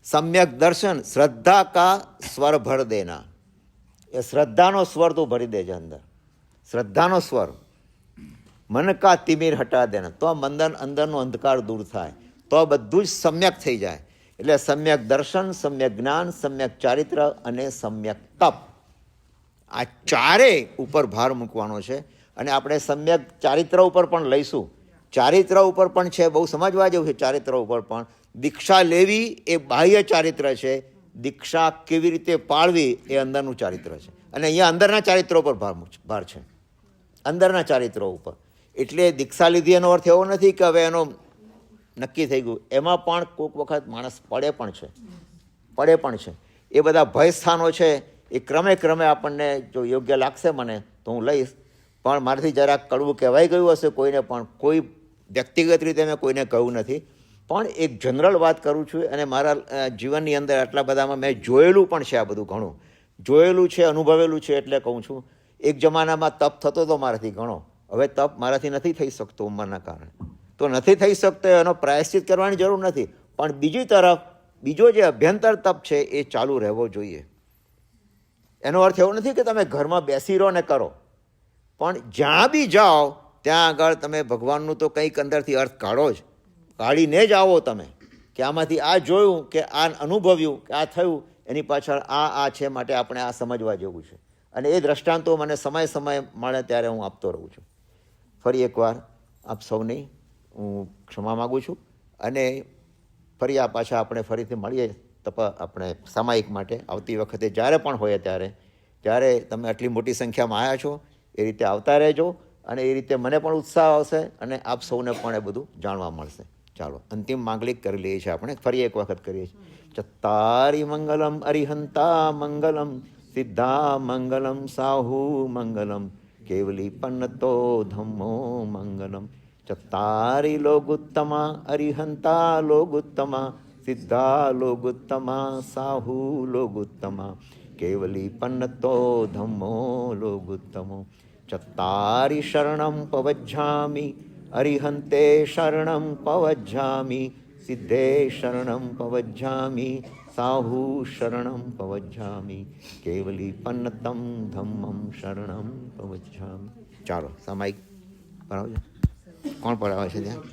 સમ્યક દર્શન, શ્રદ્ધા કા સ્વર ભર દેના, એ શ્રદ્ધાનો સ્વર તું ભરી દેજે અંદર, શ્રદ્ધાનો સ્વર. મન કા તિમિર હટા દેના, તો મંદન અંદરનો અંધકાર દૂર થાય, તો બધું જ સમ્યક થઈ જાય. એટલે સમ્યક દર્શન, સમ્યક જ્ઞાન, સમ્યક ચારિત્ર અને સમ્યક તપ, આ ચારે ઉપર ભાર મૂકવાનો છે. અને આપણે સમ્યક ચારિત્ર ઉપર પણ લઈશું. ચારિત્ર ઉપર પણ છે, બહુ સમજવા જેવું છે. ચારિત્ર ઉપર પણ દીક્ષા લેવી એ બાહ્ય ચારિત્ર છે, દીક્ષા કેવી રીતે પાળવી એ અંદરનું ચારિત્ર છે. અને અહીંયા અંદરના ચારિત્રો પર ભાર છે, અંદરના ચારિત્રો ઉપર. એટલે દીક્ષા લીધી એનો અર્થ એવો નથી કે હવે એનો નક્કી થઈ ગયું. એમાં પણ કોઈક વખત માણસ પડે પણ છે. એ બધા ભય સ્થાનો છે, એ ક્રમે ક્રમે આપણને જો યોગ્ય લાગશે મને તો હું લઈશ. પણ મારાથી જરાક કડવું કહેવાઈ ગયું હશે કોઈને, પણ કોઈ વ્યક્તિગત રીતે મેં કોઈને કહ્યું નથી. પણ એક જનરલ વાત કરું છું. અને મારા જીવનની અંદર આટલા બધામાં મેં જોયેલું પણ છે, આ બધું ઘણું જોયેલું છે, અનુભવેલું છે. એટલે કહું છું, એક જમાનામાં તપ થતો હતો મારાથી ઘણો. હવે તપ મારાથી નથી થઈ શકતો ઉંમરના કારણે. તો નથી થઈ શકતો એનો પ્રાયશ્ચિત કરવાની જરૂર નથી. પણ બીજી તરફ બીજો જે અભ્યંતર તપ છે એ ચાલુ રહેવો જોઈએ. એનો અર્થ એવો નથી કે તમે ઘરમાં બેસી રહો ને કરો, પણ જ્યાં બી જાઓ ત્યાં આગળ તમે ભગવાનનું તો કંઈક અંદરથી અર્થ કાઢો જ, કાઢીને જ આવો તમે. કે આમાંથી આ જોયું, કે આ અનુભવ્યું, કે આ થયું, એની પાછળ આ છે, માટે આપણે આ સમજવા જેવું છે. અને એ દ્રષ્ટાંતો મને સમય મળે ત્યારે હું આપતો રહું છું. ફરી એકવાર આપ સૌની હું ક્ષમા માગું છું. અને ફરી આ પાછા આપણે ફરીથી મળીએ આપણે સામાયિક માટે આવતી વખતે જ્યારે પણ હોય ત્યારે તમે આટલી મોટી સંખ્યામાં આવ્યા છો એ રીતે આવતા રહેજો. અને એ રીતે મને પણ ઉત્સાહ આવશે અને આપ સૌને પણ એ બધું જાણવા મળશે. ચાલો અંતિમ માંગલિક કરી લઈએ છીએ આપણે, ફરી એક વખત કરીએ છીએ. ચત્તારી મંગલમ અરિહંતા મંગલમ, સિદ્ધા મંગલમ સાહુ મંગલમ, કેવલી પન્નતો ધમ્મો મંગલમ. ચત્તારી લોગુત્તમા અરિહંતા લોગુત્તમા, સિદ્ધા લોગુત્તમા સાહુ લોગુત્તમા, કેવલી પન્નતો ધમ્મો લોગુત્તમો. ચત્તારી શરણમ પવજ્જામિ અરિહંતે શરણમ પવજ્જામિ, સિદ્ધે શરણમ પવજ્જામિ, સાહુ શરણમ પવજ્જામિ, કેવલી પન્નતમ ધમ્મમ શરણમ પવજ્જામિ. ચાલો સામાયિક પડાવજો. કોણ પડાવે છે ત્યાં?